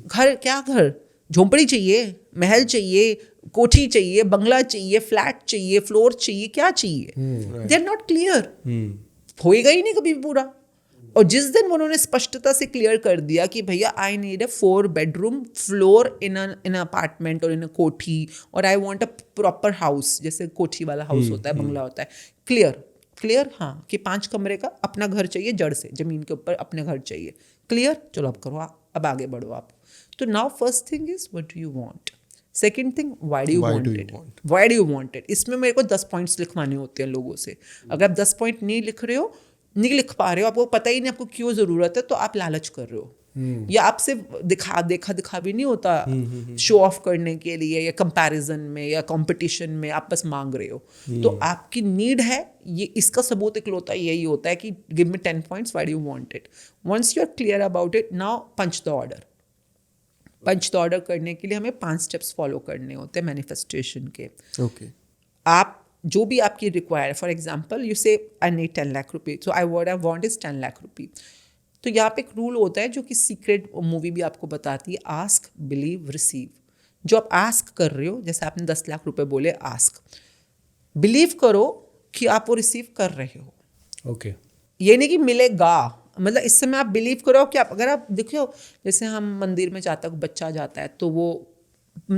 घर क्या, घर झोंपड़ी चाहिए, महल चाहिए, कोठी चाहिए, बंगला चाहिए, फ्लैट चाहिए, फ्लोर चाहिए, क्या चाहिए, दे आर नॉट क्लियर, होएगा ही नहीं कभी भी पूरा। और जिस दिन उन्होंने स्पष्टता से क्लियर कर दिया कि भैया I need a 4 bedroom floor in apartment और इन अ कोठी, और I want a proper house, जैसे कोठी वाला हाउस होता है, बंगला होता है, क्लियर हाँ कि 5 कमरे का अपना घर चाहिए, जड़ से जमीन के ऊपर अपने घर चाहिए, क्लियर, चलो अब करो, अब आगे बढ़ो आप। तो now first thing is what do you want, second thing why do you want it. इसमें मेरे को 10 पॉइंट्स लिखवाने होते हैं लोगों से। अगर आप 10 पॉइंट नहीं लिख रहे हो, नहीं लिख पा रहे हो, आपको पता ही नहीं आपको क्यों ज़रूरत है, तो आप लालच कर रहे हो, या आपसे देखा भी नहीं होता शो ऑफ करने के लिए, या कंपैरिजन में या कंपटीशन में आप बस मांग रहे हो। तो आपकी नीड है, ये इसका सबूत इकलौता यही होता है कि give me 10 points, why do you want it. Once you are clear about it, now punch the order. Punch the order करने के लिए हमें 5 स्टेप्स फॉलो करने होते हैं मैनिफेस्टेशन के। आप जो भी आपकी रिक्वायर, फॉर एग्जाम्पल यू से आई नीड 10 लाख रुपये, सो आई वॉन्ट इज 10 लाख रुपये। तो यहाँ पे एक रूल होता है जो कि सीक्रेट मूवी भी आपको बताती है, आस्क बिलीव रिसीव। जो आप आस्क कर रहे हो, जैसे आपने 10 लाख रुपए बोले, आस्क, बिलीव करो कि आप वो रिसीव कर रहे हो। ओके ये नहीं कि मिलेगा, मतलब इस समय आप बिलीव करो कि आप, अगर आप देखो जैसे हम मंदिर में जाता है, बच्चा जाता है तो वो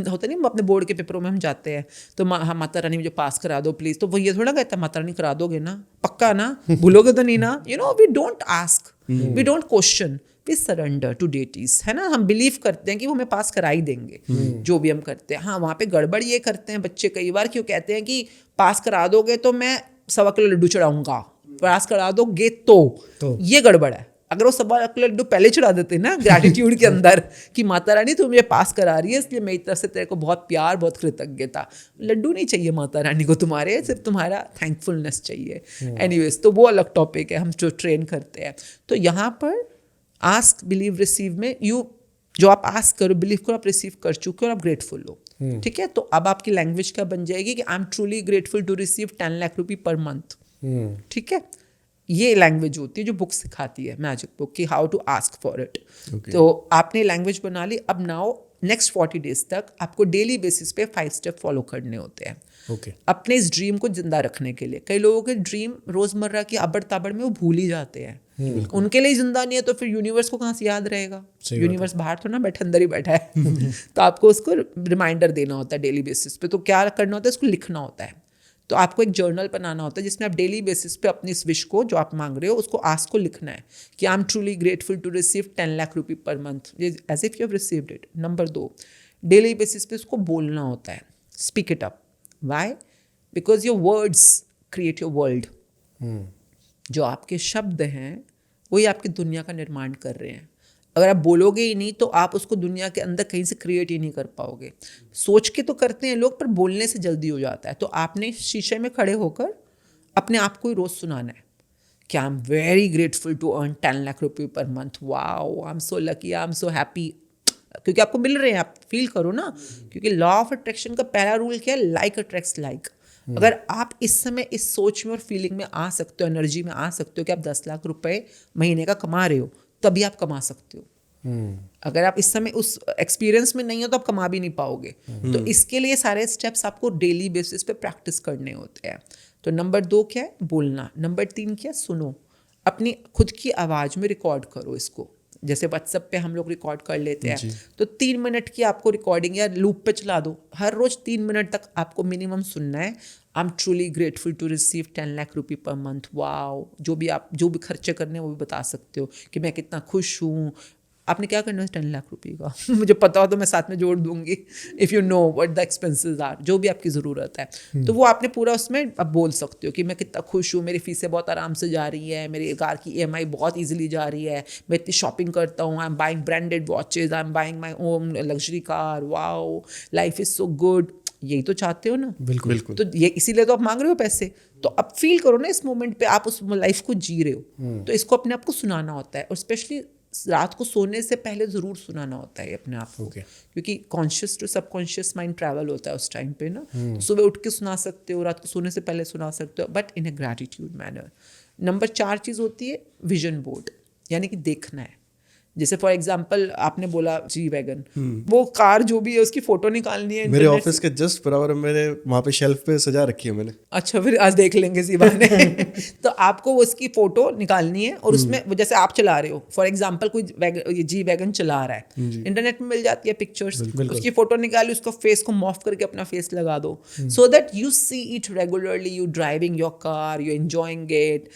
होता नहीं, अपने बोर्ड के पेपरों में हम जाते हैं तो हम माता रानी मुझे पास करा दो प्लीज, तो वो ये थोड़ा कहता है माता रानी करा दोगे ना, पक्का ना, भूलोगे तो नहीं ना, you know we don't ask, we don't question, we surrender to deities, है ना। हम बिलीव करते हैं कि वो हमें पास करा ही देंगे जो भी हम करते हैं। हाँ, वहाँ पे गड़बड़ ये करते हैं बच्चे कई बार, क्यों कहते हैं कि पास करा दोगे तो मैं 1.25 किलो लड्डू चढ़ाऊंगा, पास करा दोगे तो ये गड़बड़ है। अगर वो 1.25 किलो लड्डू पहले चढ़ा देते ना ग्रैटिट्यूड के अंदर कि माता रानी तू मुझे पास करा रही है, इसलिए मेरी तरफ से तेरे को बहुत प्यार, बहुत कृतज्ञता, लड्डू नहीं चाहिए माता रानी को तुम्हारे, सिर्फ तुम्हारा थैंकफुलनेस चाहिए। एनीवेज, तो वो अलग टॉपिक है, हम जो ट्रेन करते हैं। तो यहाँ पर आस्क बिलीव रिसीव में जो आप आस्क करो, बिलीव करो, आप रिसीव कर चुके हो और आप ग्रेटफुल हो, ठीक है। तो अब आपकी लैंग्वेज क्या बन जाएगी कि I am truly grateful to receive 10 lakh रुपये पर मंथ, ठीक है। ये लैंग्वेज होती है जो बुक सिखाती है, मैजिक बुक, कि how to ask for it. तो आपने लैंग्वेज बना ली। अब नाउ नेक्स्ट 40 डेज तक आपको डेली बेसिस पे 5 स्टेप फॉलो करने होते हैं अपने इस ड्रीम को जिंदा रखने के लिए। कई लोगों के ड्रीम रोजमर्रा की अबड़ ताबड़ में वो भूल ही जाते हैं, उनके लिए जिंदा नहीं है, तो फिर यूनिवर्स को कहाँ से याद रहेगा। यूनिवर्स बाहर तो ना बैठा, अंदर ही बैठा है तो आपको उसको रिमाइंडर देना होता है डेली बेसिस पे। तो क्या करना होता है, उसको लिखना होता है। तो आपको एक जर्नल बनाना होता है जिसमें आप डेली बेसिस पे अपनी इस विश को, जो आप मांग रहे हो, उसको आस्क को लिखना है कि I am truly grateful to receive 10 lakh रुपये per month, as if you have received it. Number 2, daily basis पे उसको बोलना होता है, speak it up. Why? Because your words create your world. जो आपके शब्द हैं वही आपकी दुनिया का निर्माण कर रहे हैं। अगर आप बोलोगे ही नहीं तो आप उसको दुनिया के अंदर कहीं से क्रिएट ही नहीं कर पाओगे। सोच के तो करते हैं लोग, पर बोलने से जल्दी हो जाता है। तो आपने शीशे में खड़े होकर अपने आप को ही रोज़ सुनाना है कि I am very grateful to earn 10 lakh रुपये per month, wow I am so lucky, I am so happy, क्योंकि आपको मिल रहे हैं, आप फील करो ना, क्योंकि लॉ ऑफ अट्रैक्शन का पहला रूल क्या है, लाइक अट्रैक्ट्स लाइक। अगर आप इस समय इस सोच में और फीलिंग में आ सकते हो, एनर्जी में आ सकते हो कि आप 10 लाख रुपए महीने का कमा रहे हो, तभी आप कमा सकते हो। अगर आप इस समय उस एक्सपीरियंस में नहीं हो तो आप कमा भी नहीं पाओगे। तो इसके लिए सारे स्टेप्स आपको डेली बेसिस पे प्रैक्टिस करने होते हैं। तो नंबर 2 क्या है, बोलना। नंबर 3 क्या है, सुनो, अपनी खुद की आवाज़ में रिकॉर्ड करो इसको। जैसे व्हाट्सएप पे हम लोग रिकॉर्ड कर लेते हैं, तो 3 मिनट की आपको रिकॉर्डिंग या लूप पे चला दो, हर रोज 3 मिनट तक आपको मिनिमम सुनना है। I am truly grateful to receive 10 lakh रुपये पर मंथ, वाओ। जो भी खर्चे करने हैं वो भी बता सकते हो कि मैं कितना खुश हूँ। आपने क्या करना है 10 लाख रुपये का मुझे पता हो तो मैं साथ में जोड़ दूंगी, if you know what the expenses are, जो भी आपकी ज़रूरत है। तो वो आपने पूरा उसमें अब बोल सकते हो कि मैं कितना खुश हूँ, मेरी फीसें बहुत आराम से जा रही है, मेरी कार की EMI बहुत ईजिली जा रही है, मैं इतनी शॉपिंग करता हूँ, I am buying branded watches, I am buying my own luxury car, wow life is so good. यही तो चाहते हो ना? बिल्कुल। तो ये इसीलिए तो आप मांग रहे हो पैसे। तो अब फील करो ना इस मोमेंट पे आप उस लाइफ को जी रहे हो। तो इसको अपने आप को सुनाना होता है, और स्पेशली रात को सोने से पहले ज़रूर सुनाना होता है अपने आप को, क्योंकि conscious to subconscious mind travel होता है उस टाइम पे ना। सुबह उठ के सुना सकते हो, रात को सोने से पहले सुना सकते हो, but in A gratitude manner. Number 4 चीज़ होती है विजन बोर्ड, यानी कि देखना है। जैसे फॉर एग्जाम्पल आपने बोला जी वैगन, वो कार जो भी है उसकी फोटो निकालनी है। मेरे ऑफिस के जस्ट बराबर मेरे वहाँ पे शेल्फ पे सजा रखी है मैंने। अच्छा, फिर आज देख लेंगे इसी बहाने। तो आपको उसकी फोटो निकालनी है, और उसमें जैसे आप चला रहे हो, फॉर एग्जाम्पल कोई जी वैगन चला रहा है, इंटरनेट में मिल जाती है पिक्चर्स, उसकी फोटो निकाली, उसको फेस को मॉफ करके अपना फेस लगा दो, so that you see it regularly, you driving your car, you enjoying it,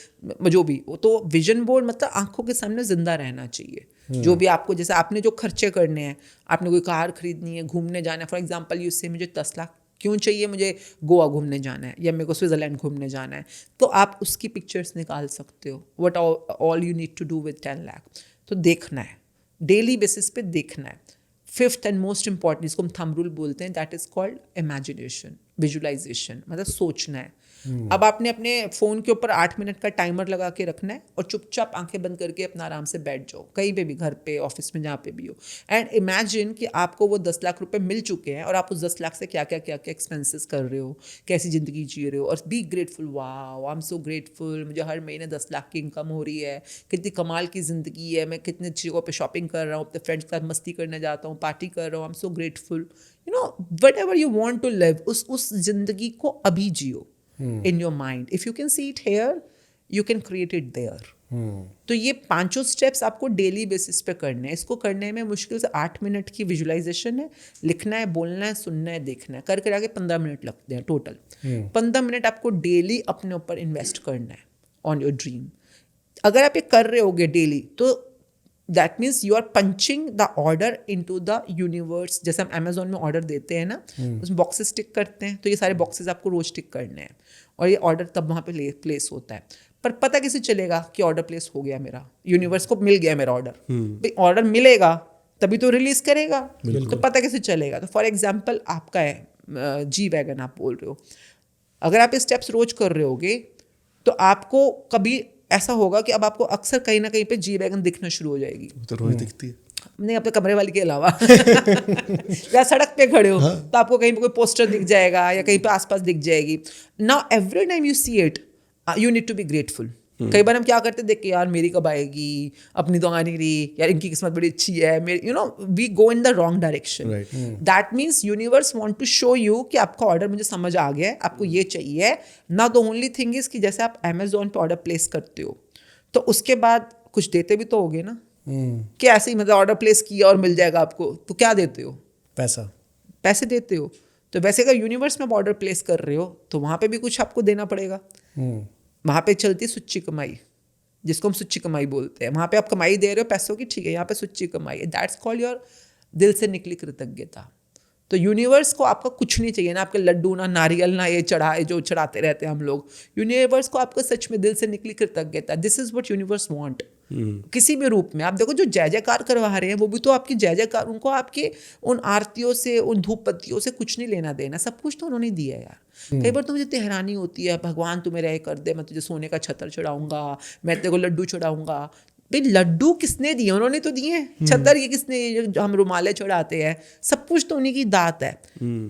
जो भी। तो विजन बोर्ड मतलब आंखों के सामने जिंदा रहना चाहिए। जो भी आपको, जैसे आपने जो खर्चे करने हैं, आपने कोई कार खरीदनी है, घूमने जाना है, फॉर एग्जांपल यू से मुझे 10 लाख क्यों चाहिए, मुझे गोवा घूमने जाना है या मेरे को स्विट्ज़रलैंड घूमने जाना है, तो आप उसकी पिक्चर्स निकाल सकते हो। What all you need to do with 10 lakh. तो देखना है, डेली बेसिस पे देखना है। 5th एंड मोस्ट इंपॉर्टेंट, इसको हम थंब रूल बोलते हैं, that is called imagination, visualisation, मतलब सोचना है। अब आपने अपने फ़ोन के ऊपर 8 मिनट का टाइमर लगा के रखना है, और चुपचाप आंखें बंद करके अपना आराम से बैठ जाओ, कहीं पे भी, घर पे, ऑफिस में, जहाँ पे भी हो, एंड इमेजिन कि आपको वो 10 लाख रुपए मिल चुके हैं, और आप उस 10 लाख से क्या क्या एक्सपेंसेस कर रहे हो, कैसी ज़िंदगी जी रहे हो, और be grateful, wow I am so grateful, मुझे हर महीने 10 लाख की इनकम हो रही है, कितनी कमाल की ज़िंदगी है, मैं कितने चीज़ों पर शॉपिंग कर रहा हूँ, अपने फ्रेंड्स के साथ मस्ती करने जाता हूँ, पार्टी कर रहा हूँ, I am so grateful, you know whatever you want to live, उस जिंदगी को अभी जियो in your mind. If you can see it here, you can create it there. तो ये 5 स्टेप्स आपको डेली बेसिस पे करने हैं। इसको करने में मुश्किल से 8 मिनट की विजुअलाइजेशन है, लिखना है, बोलना है, सुनना है, देखना है, कर आगे 15 मिनट लगते हैं टोटल। 15 मिनट आपको डेली अपने ऊपर इन्वेस्ट करना है ऑन योर ड्रीम। अगर आप ये कर रहे होगे डेली, तो that means you are punching the order into the universe. जैसे हम अमेजोन में ऑर्डर देते हैं ना, उसमें बॉक्सेस टिक करते हैं, तो ये सारे बॉक्सेस आपको रोज टिक करने हैं, और ये ऑर्डर तब वहाँ पे प्लेस होता है। पर पता कैसे चलेगा कि ऑर्डर प्लेस हो गया मेरा, यूनिवर्स को मिल गया मेरा ऑर्डर? भाई ऑर्डर मिलेगा तभी तो रिलीज करेगा, तो पता कैसे चलेगा? तो फॉर एग्जाम्पल आपका है जी वैगन, आप बोल रहे हो, अगर आप ये स्टेप्स रोज कर रहे होगे, तो आपको कभी ऐसा होगा कि अब आपको अक्सर कहीं ना कहीं पे जी वैगन दिखना शुरू हो जाएगी। तो रोज दिखती है नहीं, अपने कमरे वाली के अलावा या सड़क पे खड़े हो, तो आपको कहीं पे कोई पोस्टर दिख जाएगा, या कहीं पे आसपास दिख जाएगी। Now every time you see it, you need to be grateful. कई बार हम क्या करते देख के, यार मेरी कब आएगी, अपनी तो आ नहीं रही, यार इनकी किस्मत बड़ी अच्छी है, मेरी, you know we go in the wrong direction. That means universe want to show you कि आपका ऑर्डर मुझे समझ आ गया है, आपको ये चाहिए ना। द ओनली थिंग इज कि जैसे आप अमेजोन पे ऑर्डर प्लेस करते हो, तो उसके बाद कुछ देते भी तो होगे ना, कि ऐसे ही मतलब ऑर्डर प्लेस किया और मिल जाएगा आपको, तो क्या देते हो? पैसे देते हो। तो वैसे अगर यूनिवर्स में आप ऑर्डर प्लेस कर रहे हो, तो वहाँ पे भी कुछ आपको देना पड़ेगा। वहाँ पे चलती है सुच्ची कमाई, जिसको हम सुच्ची कमाई बोलते हैं। वहाँ पे आप कमाई दे रहे हो पैसों की, ठीक है, यहाँ पे सुच्ची कमाई है, दैट्स कॉल्ड योर दिल से निकली कृतज्ञता। तो यूनिवर्स को आपका कुछ नहीं चाहिए, ना आपके लड्डू, ना नारियल, ना ये चढ़ाए जो चढ़ाते रहते हैं हम लोग। यूनिवर्स को आपको सच में दिल से निकली कृतज्ञता, this is what universe want. किसी भी रूप में। आप देखो जो जय जयकार करवा रहे हैं वो भी तो आपकी जय जयकार, उनको आपके उन आरतियों से, उन धूप बत्तियों से कुछ नहीं लेना देना, सब कुछ तो उन्होंने दिया है यार। कई बार तो मुझे इतनी हैरानी होती है, भगवान तू मेरा ये कर दे, मैं तुझे सोने का छतर चढ़ाऊंगा, मैं तेरे को लड्डू चढ़ाऊंगा। भाई लड्डू किसने दिए? उन्होंने तो दिए हैं। छतर ये किसने, जो हम रुमाले चढ़ाते हैं, सब कुछ तो उन्हीं की दात है।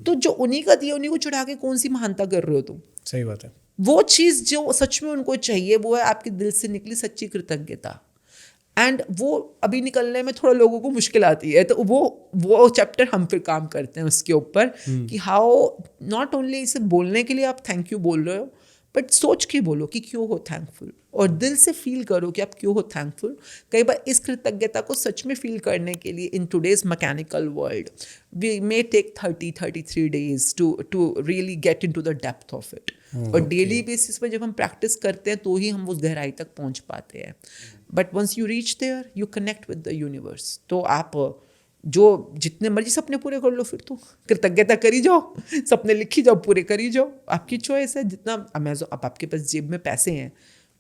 तो जो उन्हीं का दिया उन्हीं को चढ़ा के कौन सी महानता कर रहे हो तुम? सही बात है। वो चीज़ जो सच में उनको चाहिए वो है आपके दिल से निकली सच्ची कृतज्ञता। एंड वो अभी निकलने में थोड़ा लोगों को मुश्किल आती है, तो वो चैप्टर हम फिर काम करते हैं उसके ऊपर कि हाउ नॉट ओनली इसे बोलने के लिए आप थैंक यू बोल रहे हो, बट सोच के बोलो कि क्यों हो थैंकफुल, और दिल से फील करो कि आप क्यों हो थैंकफुल। कई बार इस कृतज्ञता को सच में फील करने के लिए in today's mechanical world we may take 30-33 days to really get into the depth of it. और डेली बेसिस पे जब हम प्रैक्टिस करते हैं तो ही हम उस गहराई तक पहुंच पाते हैं। But once you reach there you connect with the universe. तो आप जो जितने मर्जी सपने पूरे कर लो, फिर तो कृतज्ञता करी जाओ, सपने लिखी जाओ, पूरे करी जाओ, आपकी चॉइस है। जितना अमेजोन, अब आपके पास जेब में पैसे हैं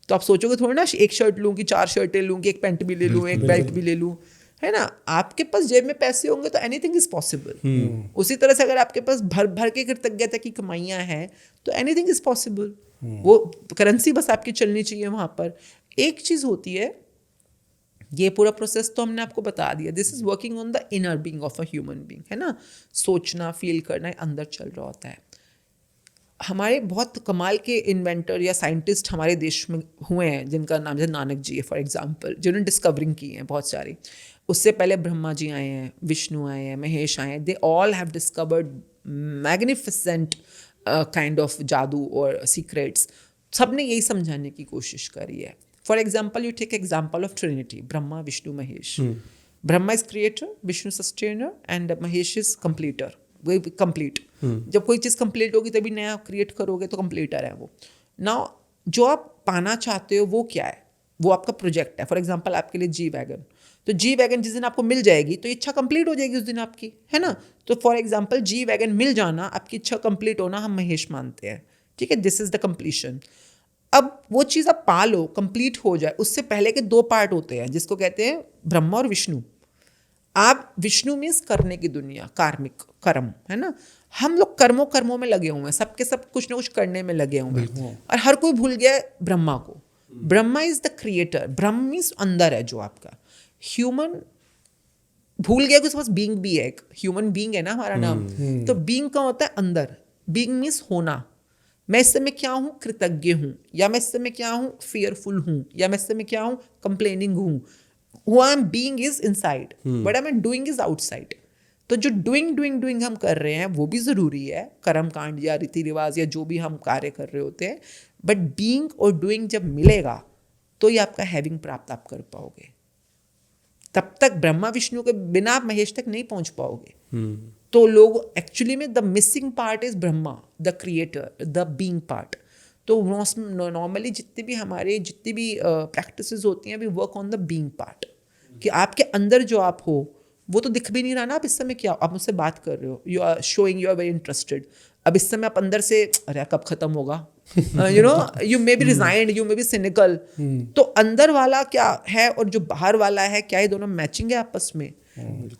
तो आप सोचोगे थोड़ा ना एक शर्ट लूँ कि 4 शर्टें लूँ कि एक पैंट भी ले लूँ, एक बेल्ट भी ले लूँ, है ना। आपके पास जेब में पैसे होंगे तो एनीथिंग इज पॉसिबल। उसी तरह से अगर आपके पास भर भर के कृतज्ञता की कमाइयाँ हैं तो एनीथिंग इज पॉसिबल। वो करेंसी बस आपकी चलनी चाहिए वहाँ पर। एक चीज़ होती है, ये पूरा प्रोसेस तो हमने आपको बता दिया, this is working on the inner being of a human being, है ना। सोचना, फील करना अंदर चल रहा होता है। हमारे बहुत कमाल के इन्वेंटर या साइंटिस्ट हमारे देश में हुए हैं जिनका नाम है नानक जी है फॉर एग्जांपल, जिन्होंने डिस्कवरिंग की है बहुत सारी। उससे पहले ब्रह्मा जी आए हैं, विष्णु आए हैं, महेश आए हैं। They all have discovered magnificent kind of जादू और सीक्रेट्स। सब ने यही समझाने की कोशिश करी है। For example you take example of trinity, Brahma Vishnu Mahesh. Brahma is creator, Vishnu sustainer and Mahesh is completer, वो कंप्लीट। जब कोई चीज़ कंप्लीट होगी तभी नया क्रिएट करोगे, तो कंप्लीटर है वो। नाउ जो आप पाना चाहते हो वो क्या है? वो आपका प्रोजेक्ट है। फॉर एग्जाम्पल आपके लिए जी वैगन, तो जी वैगन जिस दिन आपको मिल जाएगी तो इच्छा कंप्लीट हो जाएगी उस दिन आपकी, है ना। तो फॉर एग्जाम्पल जी वैगन मिल जाना, आपकी इच्छा कंप्लीट होना, हम महेश मानते हैं, ठीक है। This is the completion. अब वो चीज़ आप पा लो, कंप्लीट हो जाए, उससे पहले के 2 पार्ट होते हैं जिसको कहते हैं ब्रह्मा और विष्णु। आप विष्णु मीन्स करने की दुनिया, कार्मिक कर्म, है ना। हम लोग कर्मों में लगे हुए हैं, सबके सब कुछ ना कुछ करने में लगे हुए हैं, और हर कोई भूल गया है ब्रह्मा को। Brahma is the creator, Brahma means अंदर है जो आपका। ह्यूमन भूल गया कि उसके पास बीइंग भी है, एक ह्यूमन बीइंग है ना हमारा नाम। तो बीइंग का होता है अंदर, बीइंग मीन्स होना। मैं इस समय क्या हूँ? कृतज्ञ हूँ, या मैं इस समय क्या हूँ? फियरफुल हूँ, या मैं इस समय क्या हूँ? कंप्लेनिंग हूँ। Who I am being is inside, but I am doing is outside. तो जो डूइंग हम कर रहे हैं वो भी ज़रूरी है, कर्म कांड या रीति रिवाज या जो भी हम कार्य कर रहे होते हैं। बट बीइंग और डूइंग जब मिलेगा तो ये आपका हैविंग प्राप्त आप कर पाओगे। तब तक ब्रह्मा विष्णु के बिना आप महेश तक नहीं पहुंच पाओगे। तो लोग एक्चुअली में the missing part is Brahma, the creator, the being part. तो नॉर्मली जितनी भी प्रैक्टिसेस होती हैं, we work on the being part, कि आपके अंदर जो आप हो वो तो दिख भी नहीं रहा ना। आप इस समय क्या, आप मुझसे बात कर रहे हो, you are showing you are very interested. अब इस समय आप अंदर से अरे कब खत्म होगा, you know, you may be resigned, you may be cynical. तो अंदर वाला क्या है और जो बाहर वाला है, क्या ये दोनों मैचिंग है आपस में?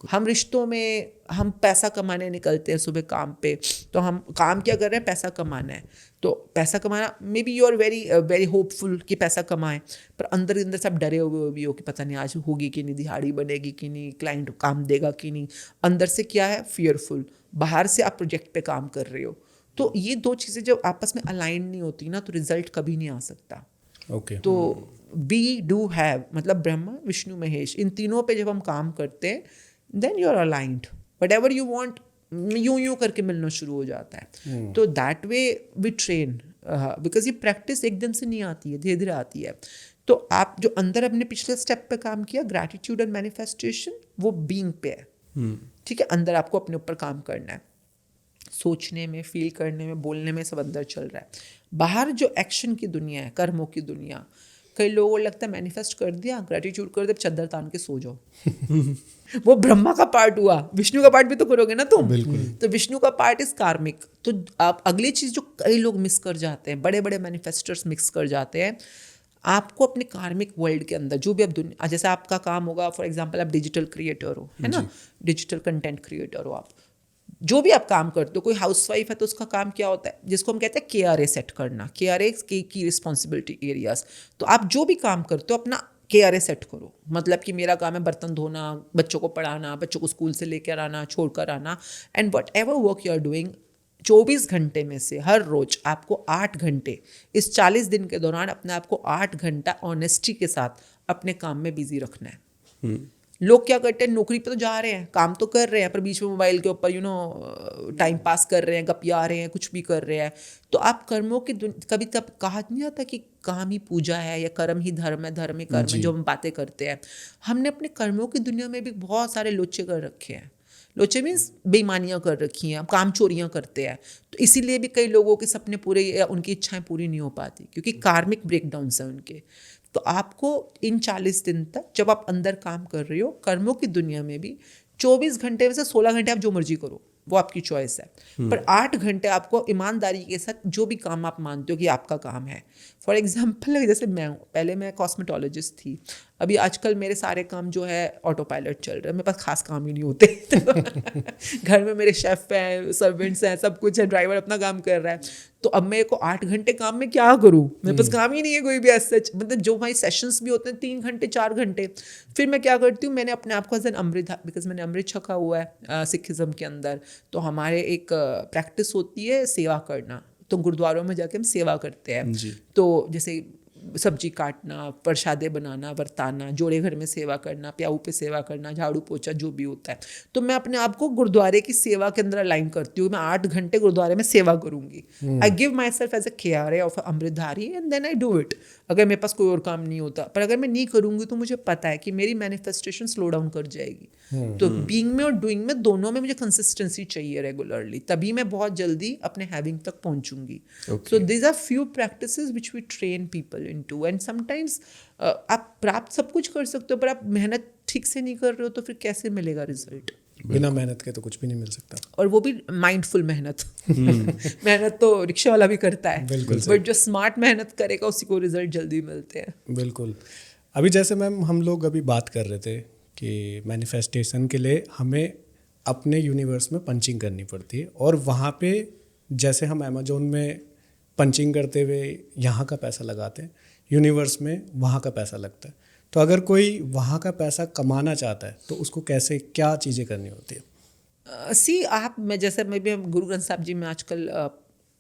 हम रिश्तों में हम पैसा कमाने निकलते हैं सुबह काम पे, तो हम काम क्या कर रहे हैं? पैसा कमाना है। तो पैसा कमाना, maybe you are very hopeful कि पैसा कमाएं, पर अंदर से आप डरे हुए भी हो कि पता नहीं आज होगी कि नहीं, दिहाड़ी बनेगी कि नहीं, क्लाइंट काम देगा कि नहीं। अंदर से क्या है? फियरफुल। बाहर से आप प्रोजेक्ट पे काम कर रहे हो। तो ये 2 चीज़ें जब आपस में अलाइन नहीं होती ना तो रिजल्ट कभी नहीं आ सकता। ओके। तो वी डू हैव, मतलब ब्रह्मा विष्णु महेश, इन तीनों पे जब हम काम करते हैं then you are aligned, whatever you want यूं करके मिलना शुरू हो जाता है। तो that way we train, because ये प्रैक्टिस एकदम से नहीं आती है, धीरे धीरे आती है। तो आप जो अंदर अपने पिछले स्टेप पे काम किया, ग्रैटिट्यूड एंड मैनिफेस्टेशन, वो बीइंग पे है, ठीक है। अंदर आपको अपने ऊपर काम करना है, सोचने में, फील करने में, बोलने में, सब अंदर चल रहा है। बाहर जो एक्शन की दुनिया है, कर्मों की दुनिया, कई लोगों को लगता है मैनिफेस्ट कर दिया, ग्रेटिट्यूड कर दे, चद्दर तान के सो जाओ। वो ब्रह्मा का पार्ट हुआ, विष्णु का पार्ट भी तो करोगे ना तुम। तो विष्णु का पार्ट इज कार्मिक। तो आप अगली चीज़ जो कई लोग मिस कर जाते हैं, बड़े बड़े मैनिफेस्टर्स मिस कर जाते हैं, आपको अपने कार्मिक वर्ल्ड के अंदर जो भी आप दुनिया, जैसे आपका काम होगा, फॉर एग्जांपल आप डिजिटल क्रिएटर हो, है ना, डिजिटल कंटेंट क्रिएटर हो, आप जो भी आप काम करते हो, कोई हाउसवाइफ है तो उसका काम क्या होता है, जिसको हम कहते हैं KRA सेट करना, KRA की रिस्पॉन्सिबिलिटी एरियाज। तो आप जो भी काम करते हो अपना KRA सेट करो, मतलब कि मेरा काम है बर्तन धोना, बच्चों को पढ़ाना, बच्चों को स्कूल से लेकर आना, छोड़ कर आना, and whatever work you are doing, 24 घंटे में से हर रोज आपको 8 घंटे, इस 40 दिन के दौरान अपने आप को 8 घंटा ऑनेस्टी के साथ अपने काम में बिजी रखना है। लोग क्या करते हैं, नौकरी पे तो जा रहे हैं, काम तो कर रहे हैं, पर बीच में मोबाइल के ऊपर टाइम पास कर रहे हैं, गपिया रहे हैं, कुछ भी कर रहे हैं। तो आप कर्मों की कभी तब कहा नहीं जाता कि काम ही पूजा है या कर्म ही धर्म है, धर्म ही कर्म है, जो हम बातें करते हैं। हमने अपने कर्मों की दुनिया में भी बहुत सारे लोचे कर रखे हैं। लोचे मीन्स बेईमानियाँ कर रखी हैं, काम चोरियाँ करते हैं। तो इसीलिए भी कई लोगों के सपने पूरे या उनकी इच्छाएं पूरी नहीं हो पाती, क्योंकि कार्मिक ब्रेकडाउन्स हैं उनके। तो आपको इन 40 दिन तक जब आप अंदर काम कर रहे हो कर्मों की दुनिया में भी 24 घंटे में से 16 घंटे आप जो मर्जी करो, वो आपकी चॉइस है, पर 8 घंटे आपको ईमानदारी के साथ जो भी काम आप मानते हो कि आपका काम है। फॉर एग्जाम्पल जैसे मैं हूँ, पहले मैं कॉस्मेटोलॉजिस्ट थी, अभी आजकल मेरे सारे काम जो है ऑटो पायलट चल रहे हैं, मेरे पास खास काम ही नहीं होते। तो घर में मेरे शेफ हैं, सर्वेंट्स हैं, सब कुछ है, ड्राइवर अपना काम कर रहा है। तो अब मेरे को 8 घंटे काम में क्या करूँ, मेरे पास काम ही नहीं है कोई भी ऐसा। मतलब जो हमारी सेशंस भी होते हैं 3 घंटे 4 घंटे, फिर मैं क्या करती हूँ, मैंने अपने आप को एज एन अमृत, बिकॉज मैंने अमृत छका हुआ है सिखिज्म के अंदर, तो हमारे एक प्रैक्टिस होती है सेवा करना। तो गुरुद्वारों में जाके हम सेवा करते हैं। तो जैसे सब्जी काटना, प्रसादे बनाना, बरताना, जोड़े घर में सेवा करना, प्याऊ पे सेवा करना, झाड़ू पोछा जो भी होता है। तो मैं अपने आप को गुरुद्वारे की सेवा के अंदर अलाइन करती हूँ। मैं 8 घंटे गुरुद्वारे में सेवा करूंगी। I give my self as a KRA of Amritdhari and then I do it, अगर मेरे पास कोई और काम नहीं होता। पर अगर मैं नहीं करूंगी तो मुझे पता है कि मेरी मैनिफेस्टेशन स्लो डाउन कर जाएगी। तो बीइंग में और डूइंग में दोनों में मुझे कंसिस्टेंसी चाहिए रेगुलरली, तभी मैं बहुत जल्दी अपने हैविंग तक पहुंचूंगी। So these are few practices which we train people into. And sometimes आप प्राप्त सब कुछ कर सकते हो, पर आप मेहनत ठीक से नहीं कर रहे हो तो फिर कैसे मिलेगा रिजल्ट? बिना मेहनत के तो कुछ भी नहीं मिल सकता, और वो भी माइंडफुल मेहनत। मेहनत तो रिक्शा वाला भी करता है, बट जो स्मार्ट मेहनत करेगा उसी को रिजल्ट जल्दी मिलते हैं। बिल्कुल। अभी जैसे मैम हम लोग अभी बात कर रहे थे कि मैनिफेस्टेशन के लिए हमें अपने यूनिवर्स में पंचिंग करनी पड़ती है, और वहाँ पे जैसे हम अमेजोन में पंचिंग करते हुए यहाँ का पैसा लगाते हैं, यूनिवर्स में वहाँ का पैसा लगता है। तो अगर कोई वहाँ का पैसा कमाना चाहता है तो उसको कैसे, क्या चीज़ें करनी होती है? आप मैं जैसे मैं भी गुरु ग्रंथ साहब जी में आजकल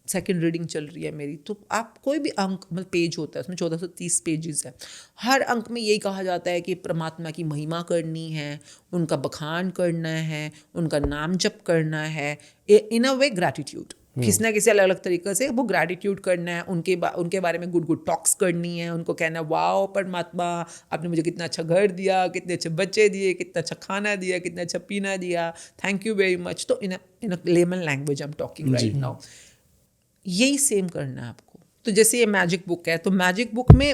सेकंड रीडिंग चल रही है मेरी, तो आप कोई भी अंक मतलब पेज होता है, उसमें 1430 पेजेस है। हर अंक में यही कहा जाता है कि परमात्मा की महिमा करनी है, उनका बखान करना है, उनका नाम जप करना है, इन अ वे ग्रैटिट्यूड, किसी ना किसी अलग अलग तरीके से वो ग्रैटिट्यूड करना है, उनके बारे में गुड गुड टॉक्स करनी है, उनको कहना है वाओ परमात्मा आपने मुझे कितना अच्छा घर दिया, कितने अच्छे बच्चे दिए, कितना अच्छा खाना दिया, कितना अच्छा पीना दिया, थैंक यू वेरी मच। तो in a layman language I am talking right now, यही सेम करना है आपको। तो जैसे ये मैजिक बुक है, तो मैजिक बुक में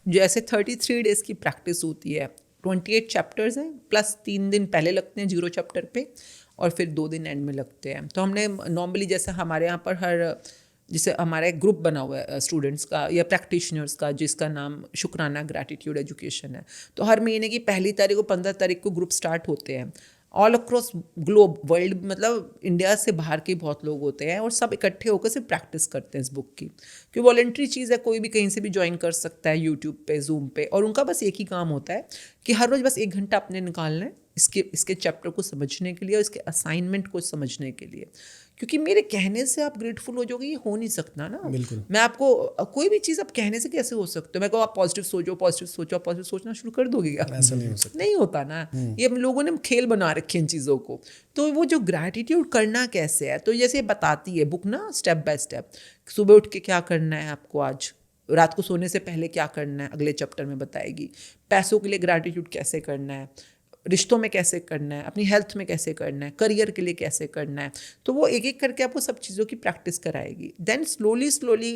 जैसे 33 डेज की प्रैक्टिस होती है, 28 चैप्टर्स हैं, प्लस 3 दिन पहले लगते हैं 0 चैप्टर पे, और फिर 2 दिन एंड में लगते हैं। तो हमने नॉर्मली जैसे हमारे यहाँ पर जैसे हमारा एक ग्रुप बना हुआ है स्टूडेंट्स का या प्रैक्टिशनर्स का, जिसका नाम शुक्राना ग्रैटिट्यूड एजुकेशन है। तो हर महीने की 1 तारीख को 15 तारीख को ग्रुप स्टार्ट होते हैं, ऑल अक्रॉस ग्लोब वर्ल्ड, मतलब इंडिया से बाहर के बहुत लोग होते हैं, और सब इकट्ठे होकर सिर्फ प्रैक्टिस करते हैं इस बुक की। क्योंकि वॉलंटरी चीज़ है, कोई भी कहीं से भी ज्वाइन कर सकता है, यूट्यूब पे, जूम पे, और उनका बस एक ही काम होता है कि हर रोज़ बस 1 घंटा अपने निकालना है इसके चैप्टर को समझने के लिए और इसके असाइनमेंट को समझने के लिए। क्योंकि मेरे कहने से आप ग्रेटफुल हो जाओगे, ये हो नहीं सकता ना। बिल्कुल। मैं आपको कोई भी चीज़ आप कहने से कैसे हो सकते हो, मैं कहूँ आप पॉजिटिव सोचो, पॉजिटिव सोचो, आप पॉजिटिव सोचना शुरू कर दोगे क्या? ऐसा नहीं हो सकता, नहीं होता ना। ये हम लोगों ने खेल बना रखे इन चीज़ों को। तो वो जो ग्रैटिट्यूड करना कैसे है, तो जैसे बताती है बुक ना स्टेप बाय स्टेप, सुबह उठ के क्या करना है आपको, आज रात को सोने से पहले क्या करना है, अगले चैप्टर में बताएगी। पैसों के लिए ग्रैटिट्यूड कैसे करना है, रिश्तों में कैसे करना है, अपनी हेल्थ में कैसे करना है, करियर के लिए कैसे करना है। तो वो एक एक करके आपको सब चीज़ों की प्रैक्टिस कराएगी। देन स्लोली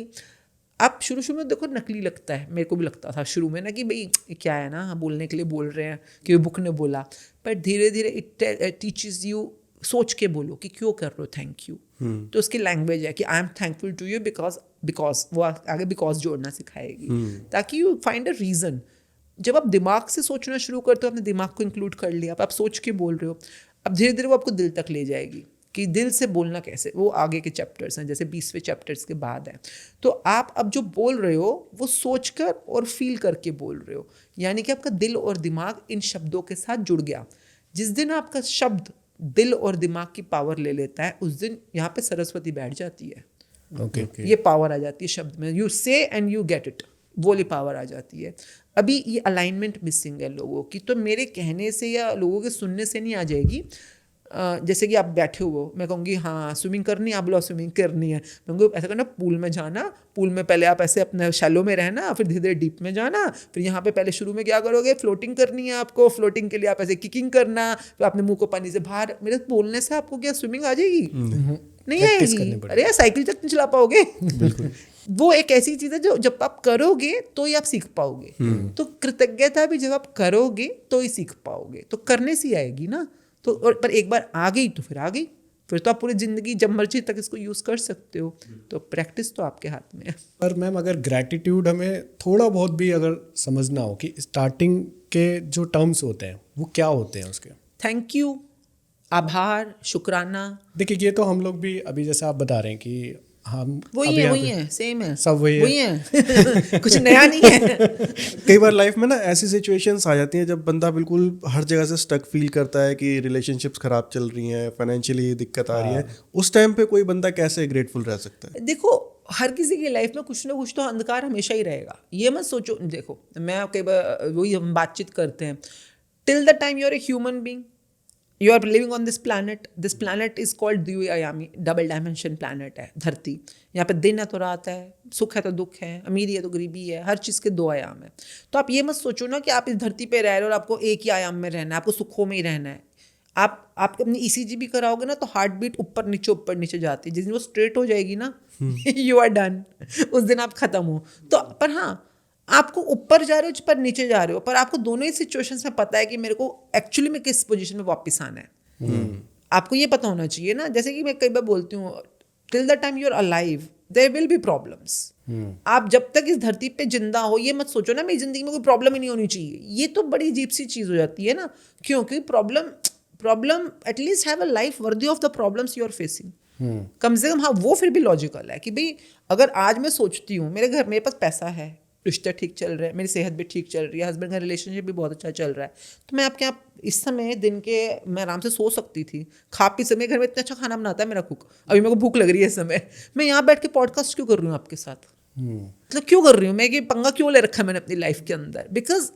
आप शुरू में देखो नकली लगता है, मेरे को भी लगता था शुरू में ना कि भाई क्या है ना, बोलने के लिए बोल रहे हैं कि बुक ने बोला, पर धीरे धीरे इट टीचेस यू सोच के बोलो कि क्यों कर रहे हो थैंक यू। तो उसकी लैंग्वेज है कि I am thankful to you because वो आगे बिकॉज जोड़ना सिखाएगी, ताकि यू फाइंड अ रीज़न। जब आप दिमाग से सोचना शुरू करते हो, अपने दिमाग को इंक्लूड कर लिया, अब आप सोच के बोल रहे हो, अब धीरे धीरे वो आपको दिल तक ले जाएगी कि दिल से बोलना कैसे, वो आगे के चैप्टर्स हैं, जैसे 20वें चैप्टर्स के बाद हैं। तो आप अब जो बोल रहे हो वो सोच कर और फील करके बोल रहे हो, यानी कि आपका दिल और दिमाग इन शब्दों के साथ जुड़ गया। जिस दिन आपका शब्द दिल और दिमाग की पावर ले लेता है, उस दिन यहाँ पे सरस्वती बैठ जाती है। ओके ये पावर आ जाती है शब्द में, you say and you get it, वो वाली पावर आ जाती है। अभी ये अलाइनमेंट मिसिंग है लोगों की, तो मेरे कहने से या लोगों के सुनने से नहीं आ जाएगी। जैसे कि आप बैठे हो, मैं कहूँगी हाँ स्विमिंग करनी है, आप बोलो स्विमिंग करनी है, मैं कहूँगी ऐसा करना, पूल में जाना, पूल में पहले आप ऐसे अपने शैलो में रहना, फिर धीरे धीरे डीप में जाना, फिर यहाँ पे पहले शुरू में क्या करोगे, फ्लोटिंग करनी है आपको, फ्लोटिंग के लिए आप ऐसे किकिंग करना, फिर अपने मुंह को पानी से बाहर, मेरे बोलने से आपको क्या स्विमिंग आ जाएगी? नहीं आएगी। अरे यार साइकिल तक नहीं चला पाओगे। वो एक ऐसी चीज़ है जो जब आप करोगे तो ही आप सीख पाओगे। तो कृतज्ञता भी जब आप करोगे तो ही सीख पाओगे, तो करने से ही आएगी ना। तो पर एक बार आ गई तो फिर आ गई, फिर तो आप पूरी ज़िंदगी जब मर्जी तक इसको यूज़ कर सकते हो। तो प्रैक्टिस तो आपके हाथ में है। पर मैम अगर ग्रैटिट्यूड हमें थोड़ा बहुत भी अगर समझना हो कि स्टार्टिंग के जो टर्म्स होते हैं वो क्या होते हैं उसके? थैंक यू, आभार, शुक्राना। देखिए ये तो हम लोग भी अभी जैसे आप बता रहे हैं कि हम वही है, सेम है, सब वही है। कुछ नया नहीं है। कई बार लाइफ में ना ऐसी सिचुएशंस आ जाती हैं जब बंदा बिल्कुल हर जगह से स्टक फील करता है कि रिलेशनशिप्स खराब चल रही हैं, फाइनेंशियली दिक्कत आ रही है। उस टाइम पे कोई बंदा कैसे ग्रेटफुल रह सकता है? देखो हर किसी की लाइफ में कुछ ना कुछ तो अंधकार हमेशा ही रहेगा, ये मत सोचो। देखो मैं कई बार वही हम बातचीत करते हैं, till the time you are a human being, you are living on this planet is called द्विआयामी, डबल डायमेंशन प्लानट है धरती। यहाँ पे दिन है तो रात है, सुख है तो दुख है, अमीरी है तो गरीबी है, हर चीज़ के 2 आयाम है। तो आप ये मत सोचो ना कि आप इस धरती पे रह रहे हो और आपको एक ही आयाम में रहना है, आपको सुखों में ही रहना है। आप अपनी ECG भी कराओगे ना तो हार्ट बीट ऊपर नीचे जाती है। जिस दिन वो स्ट्रेट हो जाएगी ना यू आर डन, उस दिन आप खत्म हो। तो पर हाँ, आपको ऊपर जा रहे हो पर नीचे जा रहे हो, पर आपको दोनों ही सिचुएशंस में पता है कि मेरे को एक्चुअली में किस पोजीशन में वापस आना है। आपको ये पता होना चाहिए ना। जैसे कि मैं कई बार बोलती हूँ, till the time you are alive there will be problems. आप जब तक इस धरती पे जिंदा हो, ये मत सोचो ना मेरी जिंदगी में कोई प्रॉब्लम ही नहीं होनी चाहिए। ये तो बड़ी अजीब सी चीज़ हो जाती है ना, क्योंकि problem at least have a life worthy of the problems you are facing. कम से कम हाँ वो फिर भी लॉजिकल है कि भाई अगर आज मैं सोचती हूँ मेरे पास पैसा है, रिश्ता ठीक चल रहा है, मेरी सेहत भी ठीक चल रही है, हस्बैंड का रिलेशनशिप भी बहुत अच्छा चल रहा है, तो मैं आपके यहाँ इस समय दिन के मैं आराम से सो सकती थी, खा पी समय घर में इतना अच्छा खाना बनाता है मेरा कुक, अभी मेरे को भूख लग रही है इस समय, मैं यहाँ बैठ के पॉडकास्ट क्यों कर रही हूँ आपके साथ? मतलब क्यों कर रही हूँ मैं? ये पंगा क्यों ले रखा है मैंने अपनी लाइफ के अंदर? बिकॉज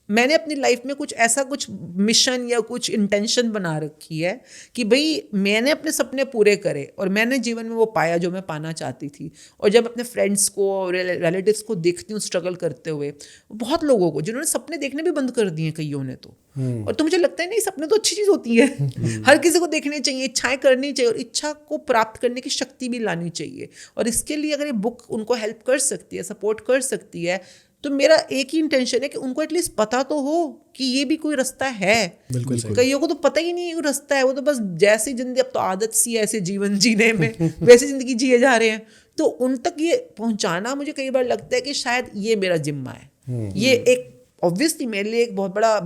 मैंने अपनी लाइफ में कुछ मिशन या कुछ इंटेंशन बना रखी है कि भाई मैंने अपने सपने पूरे करे और मैंने जीवन में वो पाया जो मैं पाना चाहती थी। और जब अपने फ्रेंड्स को रिलेटिव्स को देखती हूँ स्ट्रगल करते हुए, बहुत लोगों को जिन्होंने सपने देखने भी बंद कर दिए कईयों ने और तो मुझे लगता है नहीं, सपने तो अच्छी चीज़ होती है। हर किसी को देखने चाहिए, इच्छाएं करनी चाहिए और इच्छा को प्राप्त करने की शक्ति भी लानी चाहिए। और इसके लिए अगर ये बुक उनको हेल्प कर सकती है, सपोर्ट कर सकती है, तो मेरा एक ही इंटेंशन है कि उनको एटलीस्ट पता तो हो कि ये भी कोई रास्ता है। बिल्कुल। कईयों को तो पता ही नहीं है कोई रास्ता है, वो तो बस जैसी जिंदगी, अब तो आदत सी है ऐसे जीवन जीने में वैसी जिंदगी जिए जा रहे हैं। तो उन तक ये पहुंचाना मुझे कई बार लगता है कि शायद ये मेरा जिम्मा है। ये एक ऑब्वियसली मेरे लिए एक बहुत बड़ा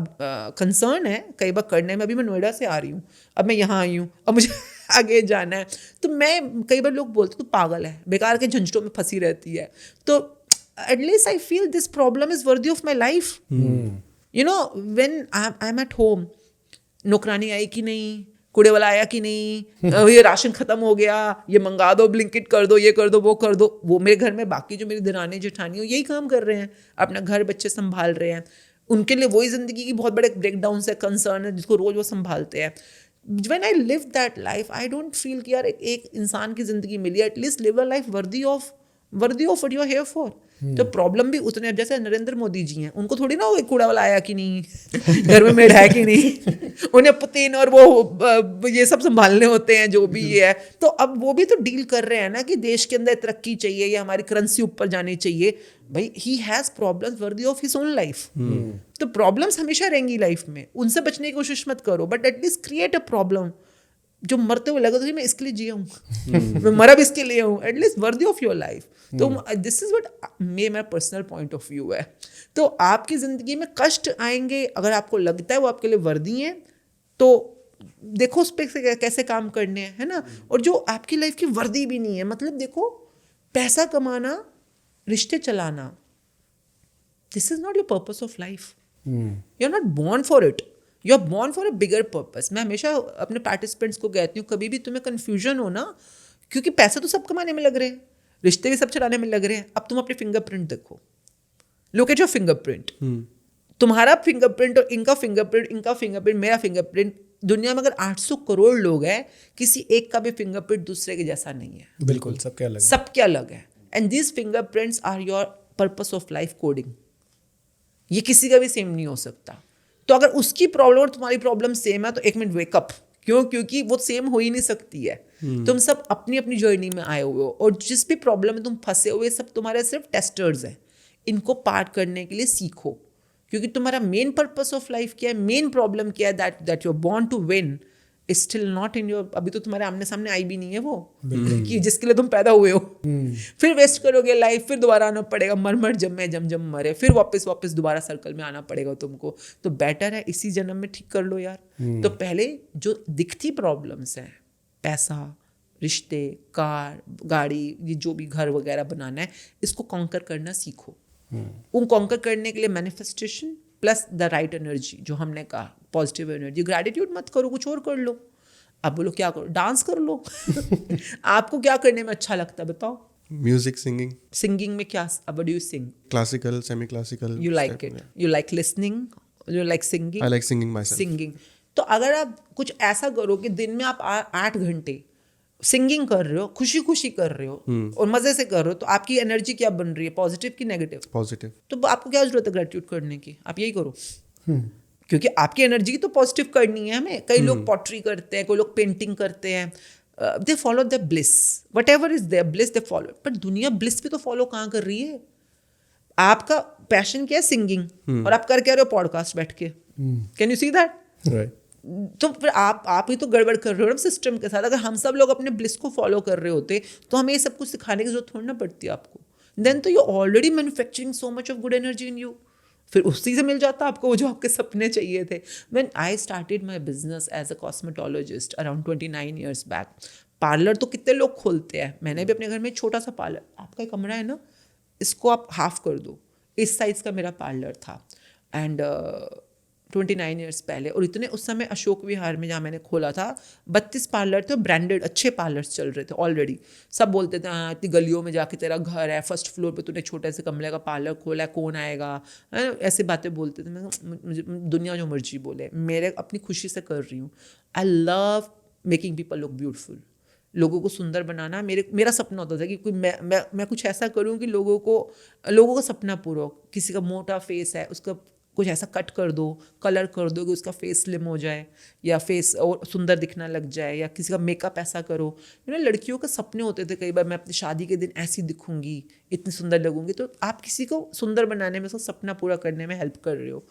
कंसर्न है कई बार करने में। अभी मैं नोएडा से आ रही हूँ, अब मैं यहाँ आई हूँ, अब मुझे आगे जाना है। तो मैं कई बार लोग बोलते तो पागल है, बेकार के झंझटों में फंसी रहती है। तो at least I feel this problem is worthy of my life. You know, when I'm at home, नौकरानी आई कि नहीं, कूड़े वाला आया कि नहीं, ये राशन खत्म हो गया, ये मंगा दो, ब्लिंकिट कर दो, ये कर दो, वो कर दो। वो मेरे घर में बाकी जो मेरी दरानी जेठानी हो यही काम कर रहे हैं, अपना घर बच्चे संभाल रहे हैं। उनके लिए वही जिंदगी की बहुत बड़े ब्रेकडाउन है, कंसर्न है, जिसको रोज वो संभालते हैं। When I live that life, I don't feel कि यार एक इंसान की जिंदगी मिली, at least live a life worthy of what you are here for. तो प्रॉब्लम भी उतने, अब जैसे नरेंद्र मोदी जी हैं, उनको थोड़ी ना वो कूड़ा वाला आया कि नहीं, घर में मेड है कि नहीं, उन्हें पुतिन और वो ये सब संभालने होते हैं जो भी ये है। तो अब वो भी तो डील कर रहे हैं ना कि देश के अंदर तरक्की चाहिए या हमारी करेंसी ऊपर जानी चाहिए। भाई he has problems worthy of his own life. तो प्रॉब्लम्स हमेशा रहेंगी लाइफ में, उनसे बचने की कोशिश मत करो, but at least create a problem जो मरते हुए लगा तो कि मैं इसके लिए जिया हूँ, मैं मरा भी इसके लिए हूँ, at least worthy of your life. तो दिस इज व्हाट मेरा पर्सनल पॉइंट ऑफ व्यू है। तो आपकी ज़िंदगी में कष्ट आएंगे, अगर आपको लगता है वो आपके लिए वर्दी है तो देखो उस पर कैसे काम करने हैं, है ना। और जो आपकी लाइफ की वर्दी भी नहीं है, मतलब देखो पैसा कमाना, रिश्ते चलाना, this is not your purpose of life. You are not born for it, you are born for a bigger purpose. मैं हमेशा अपने पार्टिसिपेंट्स को कहती हूँ, कभी भी तुम्हें कन्फ्यूजन हो ना, क्योंकि पैसा तो सब कमाने में लग रहे हैं, रिश्ते भी सब चलाने में लग रहे हैं, अब तुम अपने फिंगरप्रिंट देखो, लुक एट योर फिंगरप्रिंट। तुम्हारा फिंगरप्रिंट और इनका फिंगरप्रिंट, इनका फिंगरप्रिंट, मेरा फिंगरप्रिंट, दुनिया में अगर 800 करोड़ लोग हैं, किसी एक का भी फिंगरप्रिंट दूसरे के जैसा नहीं है। बिल्कुल, सबके अलग है। सबके अलग है। And these fingerprints are your purpose of life coding. ये किसी का भी सेम नहीं हो सकता। तो अगर उसकी प्रॉब्लम और तुम्हारी प्रॉब्लम सेम है तो एक मिनट वेकअप, क्यों? क्योंकि वो सेम हो ही नहीं सकती है। तुम सब अपनी अपनी जर्नी में आए हुए हो, और जिस भी प्रॉब्लम में तुम फंसे हुए, सब तुम्हारे सिर्फ टेस्टर्स हैं। इनको पार करने के लिए सीखो, क्योंकि तुम्हारा मेन पर्पस ऑफ लाइफ क्या है, मेन प्रॉब्लम क्या है, that you are born to win is still not in your. अभी तो तुम्हारे आमने सामने आई भी नहीं है वो कि जिसके लिए तुम पैदा हुए हो। फिर वेस्ट करोगे लाइफ, फिर दोबारा आना पड़ेगा, मर मर जम जम मरे, फिर वापस दोबारा सर्कल में आना पड़ेगा तुमको। तो बेटर है इसी जन्म में ठीक कर लो यार। तो पहले जो दिखती प्रॉब्लम्स हैं, पैसा, रिश्ते, कार, गाड़ी, ये जो भी घर वगैरह बनाना है, इसको कॉन्कर करना सीखो। उन कॉन्कर करने के लिए manifestation plus the right energy, जो हमने कहा पॉजिटिव एनर्जी। ग्रैटिट्यूड मत करो, कुछ और कर लो। अब बोलो क्या करो, डांस कर लो। आपको क्या करने में अच्छा लगता है बताओ? Music, singing. सिंगिंग में क्या, what do you sing? Classical, semi classical. You like it, you like listening, you like singing? I like singing my self. Singing. तो अगर आप कुछ ऐसा करो कि दिन में आप 8 घंटे सिंगिंग कर रहे हो, खुशी खुशी कर रहे हो और मजे से कर रहे हो, तो आपकी एनर्जी क्या बन रही है, पॉजिटिव की नेगेटिव? पॉजिटिव। तो आपको क्या जरूरत है ग्रेटिट्यूड करने की? आप यही करो, क्योंकि आपकी एनर्जी तो पॉजिटिव करनी है हमें। कई लोग पॉटरी करते हैं, कोई लोग पेंटिंग करते हैं, they follow the bliss, whatever is there bliss they follow. पर दुनिया ब्लिस भी तो फॉलो कहाँ कर रही है? आपका पैशन क्या है? सिंगिंग, और आप कर क्या रहे हो? पॉडकास्ट बैठ के। Can you see that? Right. तो फिर आप ही तो गड़बड़ कर रहे हो ना सिस्टम के साथ। अगर हम सब लोग अपने ब्लिस को फॉलो कर रहे होते तो हमें ये सब कुछ सिखाने की जरूरत थोड़ी ना पड़ती आपको। देन तो you already manufacturing so much of good energy in you. फिर उसी से मिल जाता आपको वो जो आपके सपने चाहिए थे। When I started my business as a cosmetologist around 29 years back, parlour तो कितने लोग खोलते हैं, मैंने भी अपने घर में एक छोटा सा पार्लर, आपका एक कमरा है ना, इसको आप हाफ कर दो, इस साइज़ का मेरा पार्लर था। एंड 29 ईयर्स पहले, और इतने उस समय अशोक विहार में जहाँ मैंने खोला था 32 पार्लर थे, ब्रांडेड अच्छे पार्लर्स चल रहे थे ऑलरेडी। सब बोलते थे हाँ इतनी गलियों में जाके तेरा घर है, फर्स्ट फ्लोर पे तूने छोटे से कमरे का पार्लर खोला है, कौन आएगा, है ना, ऐसी बातें बोलते थे। मुझे दुनिया जो मर्जी बोले, मेरे अपनी खुशी से कर रही हूँ। I love making people look beautiful, लोगों को सुंदर बनाना मेरा सपना होता था कि कोई मैं कुछ ऐसा करूँ कि लोगों का सपना पूरा हो। किसी का मोटा फेस है, उसका कुछ ऐसा कट कर दो, कलर कर दो कि उसका फेस स्लिम हो जाए या फेस और सुंदर दिखना लग जाए, या किसी का मेकअप ऐसा करो। लड़कियों के सपने होते थे कई बार, मैं अपनी शादी के दिन ऐसी दिखूंगी, इतनी सुंदर लगूंगी। तो आप किसी को सुंदर बनाने में, उसका सपना पूरा करने में हेल्प कर रहे हो।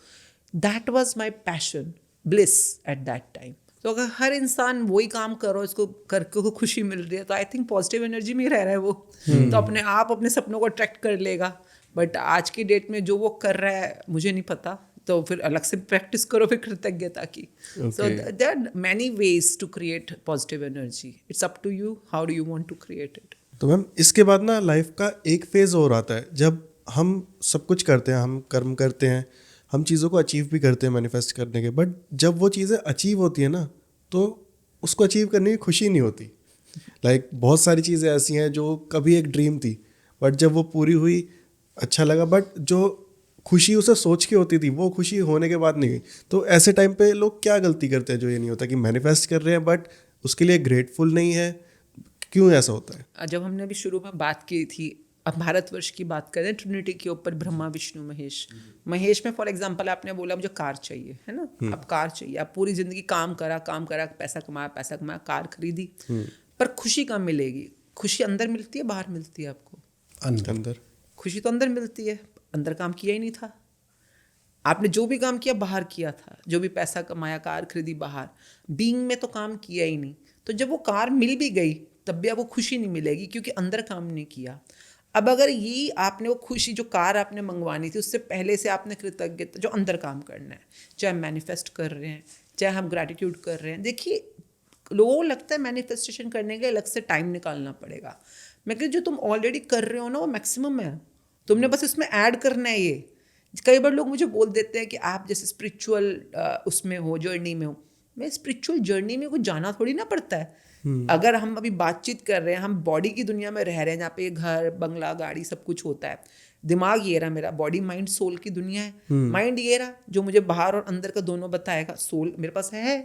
That was my passion, bliss at that time. तो अगर हर इंसान वही काम करो, इसको करके को खुशी मिल रही है, तो आई थिंक पॉजिटिव एनर्जी में ही रह रहा है वो। तो अपने आप अपने सपनों को अट्रैक्ट कर लेगा। बट आज की डेट में जो वो कर रहा है मुझे नहीं पता, तो फिर अलग से प्रैक्टिस करो फिर कृतज्ञता की। So there are many ways to create positive energy, it's up to you how do you want to create it. तो मैम इसके बाद ना लाइफ का एक फेज और आता है, जब हम सब कुछ करते हैं, हम कर्म करते हैं, हम चीज़ों को अचीव भी करते हैं मैनिफेस्ट करने के, बट जब वो चीज़ें अचीव होती है ना, तो उसको अचीव करने की खुशी नहीं होती। लाइक बहुत सारी चीज़ें ऐसी हैं जो कभी एक ड्रीम थी, बट जब वो पूरी हुई अच्छा लगा, बट जो खुशी उसे सोच के होती थी वो खुशी होने के बाद नहीं गई। तो ऐसे टाइम पे लोग क्या गलती करते हैं जो ये नहीं होता कि मैनिफेस्ट कर रहे हैं बट उसके लिए ग्रेटफुल नहीं है, क्यों ऐसा होता है? जब हमने अभी शुरू में बात की थी, अब भारतवर्ष की बात करें, ट्रिनिटी के ऊपर ब्रह्मा विष्णु महेश। महेश में फॉर एग्जांपल आपने बोला मुझे कार चाहिए, है ना, अब कार चाहिए, आप पूरी जिंदगी काम करा, पैसा कमाया, कार खरीदी, पर खुशी कहाँ मिलेगी? खुशी अंदर मिलती है, बाहर मिलती है आपको? अंदर। खुशी तो अंदर मिलती है, अंदर काम किया ही नहीं था आपने। जो भी काम किया बाहर किया था, जो भी पैसा कमाया, कार खरीदी, बाहर। बीइंग में तो काम किया ही नहीं। तो जब वो कार मिल भी गई तब भी आपको खुशी नहीं मिलेगी, क्योंकि अंदर काम नहीं किया। अब अगर ये आपने वो खुशी जो कार आपने मंगवानी थी उससे पहले से आपने कृतज्ञता जो अंदर काम करना है, चाहे हम मैनिफेस्ट कर रहे हैं, चाहे हम ग्रैटिट्यूड कर रहे हैं। देखिए लोगों को लगता है मैनिफेस्टेशन करने के अलग से टाइम निकालना पड़ेगा। मैं कहती जो तुम ऑलरेडी कर रहे हो ना वो मैक्सिमम है, तुमने बस इसमें ऐड करना है। ये कई बार लोग मुझे बोल देते हैं कि आप जैसे स्पिरिचुअल उसमें हो, जर्नी में हो। मैं स्पिरिचुअल जर्नी में कुछ जाना थोड़ी ना पड़ता है। अगर हम अभी बातचीत कर रहे हैं, हम बॉडी की दुनिया में रह रहे हैं जहाँ पे घर बंगला गाड़ी सब कुछ होता है। दिमाग ये रहा मेरा, बॉडी माइंड सोल की दुनिया है। माइंड ये रहा जो मुझे बाहर और अंदर का दोनों बताएगा। सोल मेरे पास है।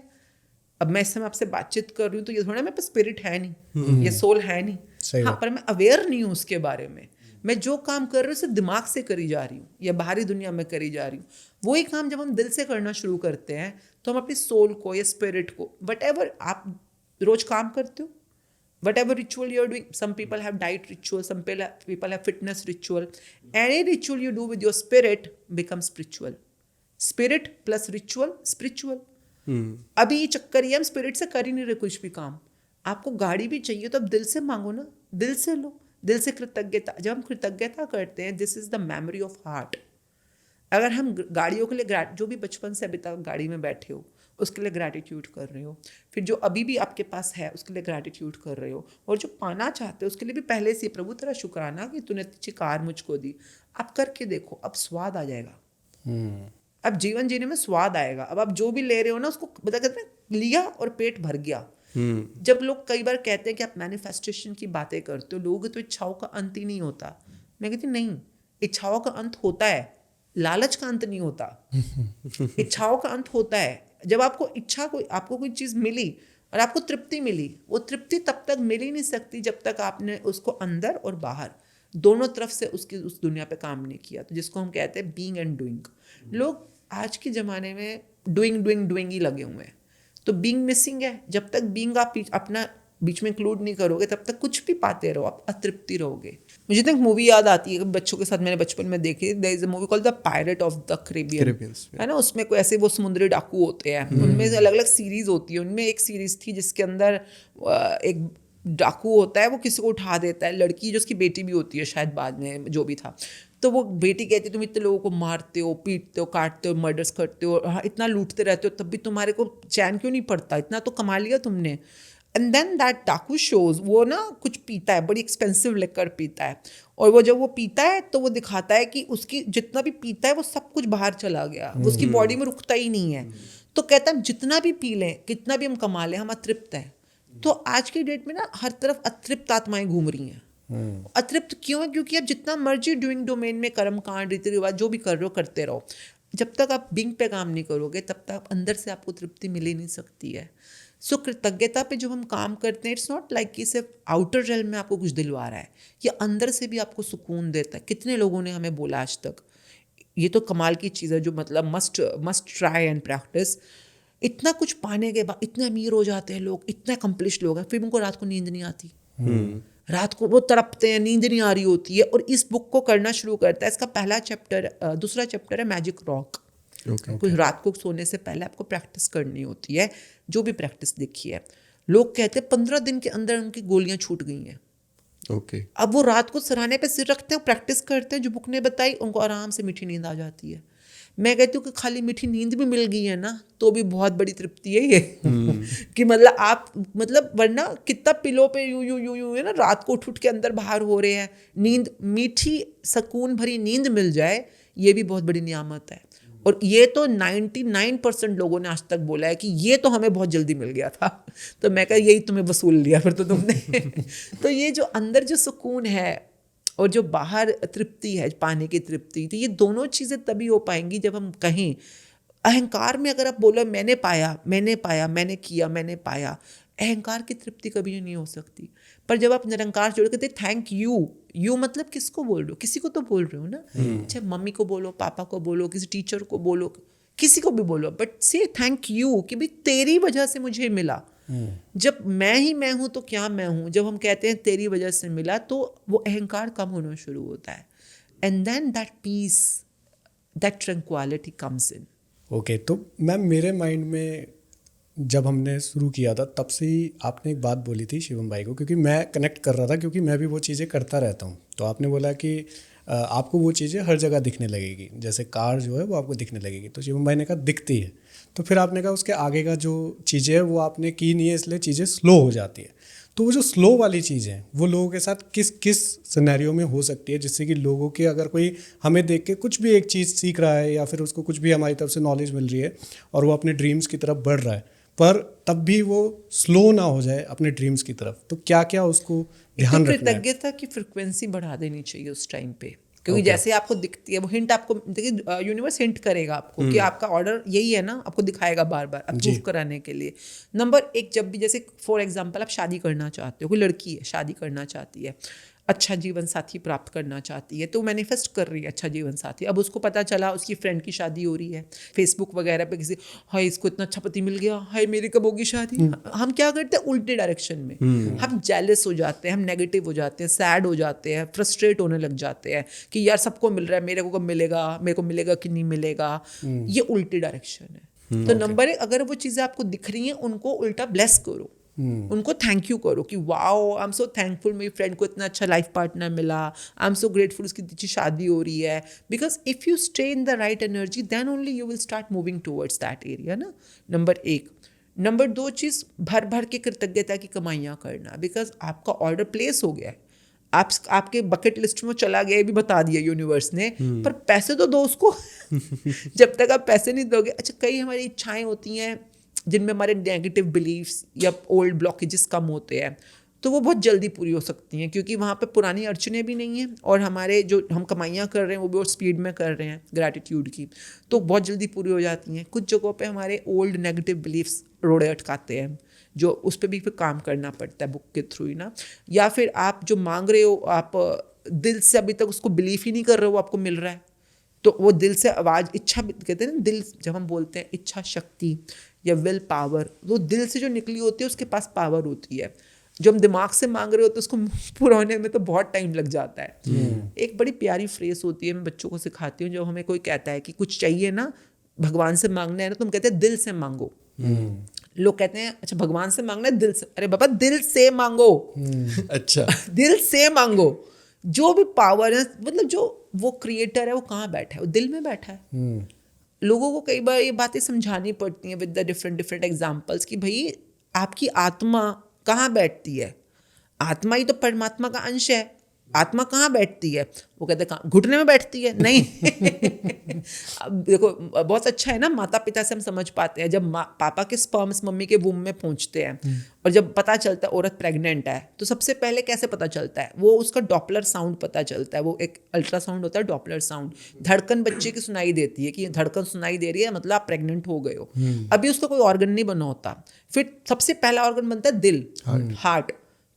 अब मैं इस समय आपसे बातचीत कर रही हूँ तो ये थोड़ा मेरे पास स्पिरिट है नहीं, ये सोल है नहीं। हाँ, पर मैं अवेयर नहीं हूँ उसके बारे में। मैं जो काम कर रही हूँ सिर्फ दिमाग से करी जा रही हूँ या बाहरी दुनिया में करी जा रही हूँ। वही काम जब हम दिल से करना शुरू करते हैं तो हम अपनी सोल को या स्पिरिट को, वट एवर आप रोज काम करते हो, whatever ritual you are doing, some people have diet ritual, some people have fitness ritual, any ritual you do with your spirit become spiritual. Spirit plus ritual spiritual. अभी ये चक्कर ही हम spirit से कर ही नहीं रहे कुछ भी काम। आपको गाड़ी भी चाहिए तो आप दिल से मांगो ना, दिल से लो, दिल से कृतज्ञता। जब हम कृतज्ञता करते हैं, this is the memory of heart. अगर हम गाड़ियों के लिए जो भी बचपन से अभी तक गाड़ी में बैठे हो उसके लिए ग्रैटिट्यूड कर रहे हो, फिर जो अभी भी आपके पास है उसके लिए ग्रैटिट्यूड कर रहे हो, और जो पाना चाहते हो उसके लिए भी पहले से प्रभु तेरा शुक्राना कि तूने अच्छी कार मुझको दी। आप करके देखो, अब स्वाद आ जाएगा। अब जीवन जीने में स्वाद आएगा। अब आप जो भी ले रहे हो ना उसको बता कहते हैं लिया और पेट भर गया। जब लोग कई बार कहते हैं कि आप मैनिफेस्टेशन की बातें करते हो, लोगों की तो इच्छाओं का अंत ही नहीं होता। मैं कहती नहीं, इच्छाओं का अंत होता है, लालच का अंत नहीं होता। इच्छाओं का अंत होता है जब आपको आपको कोई चीज़ मिली और आपको तृप्ति मिली। वो तृप्ति तब तक मिल ही नहीं सकती जब तक आपने उसको अंदर और बाहर दोनों तरफ से उस दुनिया पे काम नहीं किया। तो जिसको हम कहते हैं बीइंग एंड डूइंग। लोग आज के ज़माने में डूइंग ही लगे हुए हैं, तो बीइंग मिसिंग है। जब तक बीइंग आप अपना बीच में इंक्लूड नहीं करोगे तब तक कुछ भी पाते रहो, आप अतृप्ति रहोगे। मुझे तो एक मूवी याद आती है बच्चों के साथ, मैंने बचपन में देखी। There is a movie called the pirate of the Caribbean, है ना। उसमें कोई ऐसे वो समुद्री डाकू होते हैं, उनमें अलग अलग सीरीज होती है। उनमें एक सीरीज थी जिसके अंदर एक डाकू होता है, वो किसी को उठा देता है, लड़की जो उसकी बेटी भी होती है शायद बाद में, जो भी था। तो वो बेटी कहती है तुम इतने लोगों को मारते हो, पीटते हो, काटते हो, मर्डर्स करते हो, हाँ इतना लूटते रहते हो, तब भी तुम्हारे को चैन क्यों नहीं पड़ता? इतना तो कमा लिया तुमने। एंड देन दैट डाकू शोज, वो ना कुछ पीता है, बड़ी एक्सपेंसिव लिकर पीता है, और वो जब वो पीता है तो वो दिखाता है कि उसकी जितना भी पीता है वो सब कुछ बाहर चला गया, वो उसकी बॉडी में रुकता ही नहीं है। तो कहता है जितना भी पी लें, कितना भी हम कमा लें, हम अतृप्त हैं। तो आज की डेट में ना हर तरफ अतृप्त आत्माएं घूम रही हैं। अतृप्त क्यों है? क्योंकि आप जितना मर्जी डूइंग डोमेन में कर्म कांड रीति रिवाज जो भी कर रहे हो करते रहो, जब तक आप बिंग पे काम नहीं करोगे तब तक अंदर से आपको तृप्ति मिल ही नहीं सकती है। सो कृतज्ञता पे जो हम काम करते हैं, इट्स नॉट लाइक कि सिर्फ आउटर रेल में आपको कुछ दिलवा रहा है, ये अंदर से भी आपको सुकून देता है। कितने लोगों ने हमें बोला आज तक, ये तो कमाल की चीज़ है जो मतलब मस्ट ट्राई एंड प्रैक्टिस। इतना कुछ पाने के बाद इतने अमीर हो जाते हैं लोग, इतने अकम्पलिश लोग हैं, फिर उनको रात को नींद नहीं आती। रात को वो तड़पते हैं, नींद नहीं आ रही होती है, और इस बुक को करना शुरू करता है। इसका पहला चैप्टर, दूसरा चैप्टर है मैजिक रॉक। कुछ रात को सोने से पहले आपको प्रैक्टिस करनी होती है, जो भी प्रैक्टिस देखी है। लोग कहते हैं 15 दिन के अंदर उनकी गोलियां छूट गई हैं। अब वो रात को सराहने पे सिर रखते हैं, प्रैक्टिस करते हैं, जो बुक ने बताई, उनको आराम से मीठी नींद आ जाती है। मैं कहती हूँ कि खाली मीठी नींद भी मिल गई है ना तो भी बहुत बड़ी तृप्ति है ये। कि मतलब आप वरना कितना पिलो पे यूं है ना, रात को उठ के अंदर बाहर हो रहे हैं। नींद, मीठी सुकून भरी नींद मिल जाए, ये भी बहुत बड़ी नियामत है। और ये तो 99% लोगों ने आज तक बोला है कि ये तो हमें बहुत जल्दी मिल गया था। तो मैं कहा यही तुम्हें वसूल लिया फिर तो तुमने। तो ये जो अंदर जो सुकून है और जो बाहर तृप्ति है, पाने की तृप्ति, तो ये दोनों चीज़ें तभी हो पाएंगी जब हम कहें। अहंकार में अगर आप बोलो मैंने पाया, मैंने किया, मैंने पाया, अहंकार की तृप्ति कभी नहीं हो सकती। पर जब आप निरंकार जोड़ के थैंक यू मतलब किसको बोल रहे हो? किसी को तो बोल रहे हो ना। चाहे मम्मी को बोलो, पापा को बोलो, किसी टीचर को बोलो, किसी को भी बोलो, बट से थैंक यू कि भाई तेरी वजह से मुझे मिला। जब मैं ही मैं हूं तो क्या मैं हूं? जब हम कहते हैं तेरी वजह से मिला, तो वो अहंकार कम होना शुरू होता है। And then that peace, that tranquillity comes in. Okay, तो मैम मेरे माइंड में जब हमने शुरू किया था तब से ही आपने एक बात बोली थी शिवम भाई को, क्योंकि मैं कनेक्ट कर रहा था, क्योंकि मैं भी वो चीज़ें करता रहता हूँ। तो आपने बोला कि आपको वो चीज़ें हर जगह दिखने लगेगी, जैसे कार जो है वो आपको दिखने लगेगी। तो शिवम भाई ने कहा दिखती है, तो फिर आपने कहा उसके आगे का जो चीज़ें है वो आपने की नहीं है, इसलिए चीज़ें स्लो हो जाती है। तो वो जो स्लो वाली चीज़ है वो लोगों के साथ किस किस सिनेरियो में हो सकती है, जिससे कि लोगों के, अगर कोई हमें देख के कुछ भी एक चीज़ सीख रहा है या फिर उसको कुछ भी हमारी तरफ से नॉलेज मिल रही है और वो अपने ड्रीम्स की तरफ बढ़ रहा है, पर तब भी वो स्लो ना हो जाए अपने ड्रीम्स की तरफ, तो क्या क्या उसको ध्यान तो रखना है? कृतज्ञता की फ्रिक्वेंसी बढ़ा देनी चाहिए उस टाइम पे, क्योंकि जैसे आपको दिखती है वो हिंट आपको, देखिए यूनिवर्स हिंट करेगा आपको कि आपका ऑर्डर यही है ना, आपको दिखाएगा बार बार अप्रूव कराने के लिए। नंबर एक, जब भी जैसे फॉर एग्जांपल आप शादी करना चाहते हो, कोई लड़की है शादी करना चाहती है, अच्छा जीवन साथी प्राप्त करना चाहती है, तो मैनिफेस्ट कर रही है अच्छा जीवन साथी। अब उसको पता चला उसकी फ्रेंड की शादी हो रही है, फेसबुक वगैरह पे किसी, हाय इसको इतना अच्छा पति मिल गया, हाय मेरी कब होगी शादी। हम क्या करते हैं उल्टे डायरेक्शन में, हम जेलस हो जाते हैं, हम नेगेटिव हो जाते हैं, सैड हो जाते हैं, फ्रस्ट्रेट होने लग जाते हैं कि यार सबको मिल रहा है, मेरे को कब मिलेगा, मेरे को मिलेगा कि नहीं मिलेगा। ये उल्टी डायरेक्शन है। तो नंबर एक, अगर वो चीज़ें आपको दिख रही हैं उनको उल्टा ब्लेस करो, उनको थैंक यू करो कि wow I am so thankful मेरी फ्रेंड को इतना अच्छा लाइफ पार्टनर मिला, आई एम सो ग्रेटफुल उसकी अच्छी शादी हो रही है। Because if you stay in the right energy then only you will start moving towards that area ना। नंबर एक। नंबर दो चीज़, भर भर के कृतज्ञता की कमाइयाँ करना, बिकॉज आपका ऑर्डर प्लेस हो गया है, आपके बकेट लिस्ट में चला गया, भी बता दिया यूनिवर्स ने, पर पैसे तो दो उसको। जब तक आप पैसे नहीं दोगे। अच्छा, कई हमारी इच्छाएं होती हैं जिनमें हमारे नेगेटिव बिलीव्स या ओल्ड ब्लॉकेजेस कम होते हैं, तो वो बहुत जल्दी पूरी हो सकती हैं, क्योंकि वहाँ पे पुरानी अड़चनें भी नहीं हैं और हमारे जो हम कमाइयाँ कर रहे हैं वो भी बहुत स्पीड में कर रहे हैं ग्रैटिट्यूड की, तो बहुत जल्दी पूरी हो जाती हैं। कुछ जगहों पे हमारे ओल्ड नेगेटिव बिलीव्स रोड़े अटकाते हैं, जो उस पर भी फिर काम करना पड़ता है बुक के थ्रू ही ना। या फिर आप जो मांग रहे हो, आप दिल से अभी तक उसको बिलीव ही नहीं कर रहे हो, आपको मिल रहा है, तो वो दिल से आवाज़, इच्छा कहते हैं ना, दिल जब हम बोलते हैं इच्छा शक्ति या विल पावर, वो दिल से जो निकली होती है उसके पास पावर होती है। जो हम दिमाग से मांग रहे होते हैं उसको पूरा होने में तो बहुत टाइम लग जाता है। एक बड़ी प्यारी फ्रेज होती है, मैं बच्चों को सिखाती हूँ, जब हमें कोई कहता है कि कुछ चाहिए ना, भगवान से मांगना है ना, तो हम कहते हैं दिल से मांगो। लोग कहते हैं अच्छा भगवान से मांगना है दिल से, अरे बाबा दिल से मांगो। अच्छा, दिल से मांगो। जो भी पावर है, मतलब जो वो क्रिएटर है वो कहाँ बैठा है, वो दिल में बैठा है। लोगों को कई बार ये बातें समझानी पड़ती हैं with the different different examples कि भाई आपकी आत्मा कहाँ बैठती है, आत्मा ही तो परमात्मा का अंश है, आत्मा कहाँ बैठती है? वो कहते हैं कहाँ, घुटने में बैठती है? नहीं। अब देखो बहुत अच्छा है ना, माता पिता से हम समझ पाते हैं, जब पापा के स्पर्म्स मम्मी के वूम में पहुंचते हैं और जब पता चलता है औरत प्रेग्नेंट है, तो सबसे पहले कैसे पता चलता है? वो उसका डॉपलर साउंड पता चलता है, वो एक अल्ट्रासाउंड होता है, डॉपलर साउंड। धड़कन बच्चे की सुनाई देती है कि धड़कन सुनाई दे रही है, मतलब आप प्रेग्नेंट हो गए हो। अभी उसका कोई ऑर्गन नहीं बना होता, फिर सबसे पहला ऑर्गन बनता है दिल, हार्ट।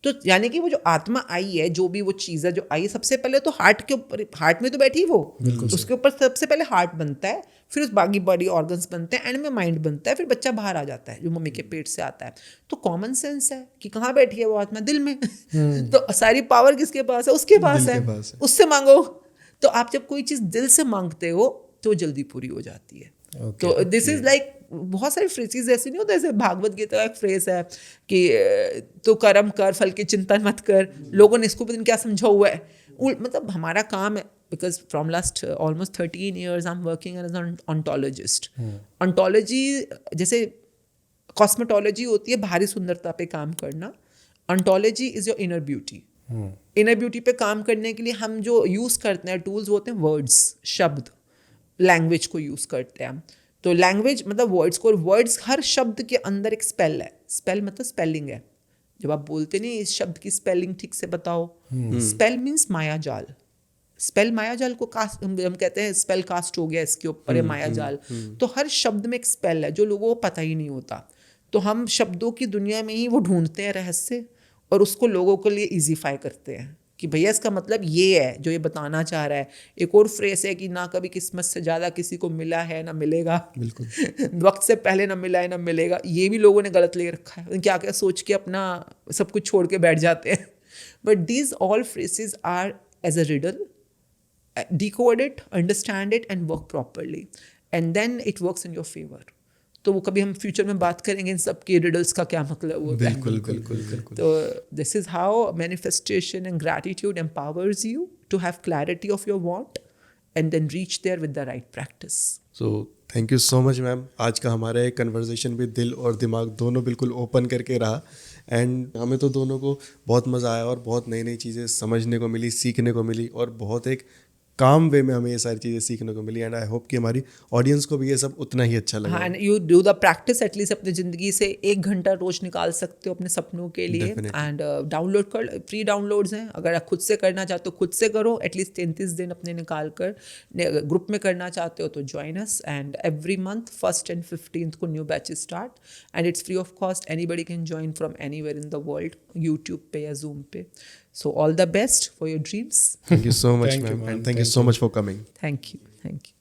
तो यानी कि वो जो आत्मा आई है, जो भी वो चीज़ है जो आई है, सबसे पहले तो हार्ट के ऊपर, हार्ट में तो बैठी वो, उसके ऊपर सबसे पहले हार्ट बनता है, फिर उस बाकी बॉडी ऑर्गन्स बनते हैं, एंड में माइंड बनता है, फिर बच्चा बाहर आ जाता है जो मम्मी के पेट से आता है। तो कॉमन सेंस है कि कहाँ बैठी है वो आत्मा? दिल में। तो सारी पावर किसके पास है? उसके पास है, उससे मांगो। तो आप जब कोई चीज़ दिल से मांगते हो तो जल्दी पूरी हो जाती है। तो दिस इज लाइक, बहुत सारी फ्रेजेस ऐसी नहीं होता, जैसे भागवत गीता का एक फ्रेज है कि तो कर्म कर फल की चिंता मत कर। लोगों ने इसको पता नहीं क्या समझा हुआ है, मतलब हमारा काम है, because from last almost 13 years I am working as an ontologist. Ontology जैसे कॉस्मेटोलॉजी होती है बाहरी सुंदरता पे काम करना, ontology is your inner beauty. Inner beauty पे काम करने के लिए हम जो यूज़ करते हैं टूल्स होते हैं वर्ड्स, शब्द, लैंग्वेज को यूज़ करते हैं हम। तो लैंग्वेज मतलब वर्ड्स को, वर्ड्स हर शब्द के अंदर एक स्पेल है। स्पेल मतलब स्पेलिंग है। जब आप बोलते नहीं इस शब्द की स्पेलिंग ठीक से बताओ, स्पेल मीन्स माया जाल। स्पेल माया जाल को कास्ट, हम कहते हैं स्पेल कास्ट हो गया इसके ऊपर है माया जाल। तो हर शब्द में एक स्पेल है जो लोगों को पता ही नहीं होता। तो हम शब्दों की दुनिया में ही वो ढूंढते हैं रहस्य, और उसको लोगों के लिए ईजीफाई करते हैं कि भैया इसका मतलब ये है जो ये बताना चाह रहा है। एक और फ्रेज है कि ना कभी किस्मत से ज़्यादा किसी को मिला है ना मिलेगा, बिल्कुल। वक्त से पहले ना मिला है ना मिलेगा, ये भी लोगों ने गलत ले रखा है, क्या क्या सोच के अपना सब कुछ छोड़ के बैठ जाते हैं। But these all phrases are as a riddle, decode it, understand it and work properly, and then it works in your favor. तो वो कभी हम फ्यूचर में बात करेंगे इन सब के रिडल्स का क्या मतलब होता है। बिल्कुल बिल्कुल बिल्कुल। तो this is how manifestation and gratitude empowers you to have clarity of your want and then reach there with the right practice. So thank you so much ma'am. आज का हमारा एक कन्वर्सेशन भी दिल और दिमाग दोनों बिल्कुल ओपन करके रहा, एंड हमें तो दोनों को बहुत मज़ा आया और बहुत नई नई चीज़ें समझने को मिली, सीखने को मिली, और बहुत एक काम वे में हमें ये सारी चीज़ें सीखने को मिली। एंड आई होप कि हमारी ऑडियंस को भी ये सब उतना ही अच्छा लगा। हाँ, and you do the practice at least अपनी ज़िंदगी से 1 घंटा रोज निकाल सकते हो अपने सपनों के लिए। Definitely. एंड डाउनलोड कर, फ्री डाउनलोड्स हैं, अगर आप खुद से करना चाहते हो खुद से करो, एटलीस्ट 33 दिन अपने निकाल कर। ग्रुप में करना चाहते हो तो join us, and every month 1st and 15th को new batches start, and it's free of cost, anybody can join from anywhere in the world, YouTube पे या जूम पे। So all the best for your dreams. Thank you so much Thank you, ma'am, ma'am. And thank you Thank so you. Much for coming. Thank you, thank you.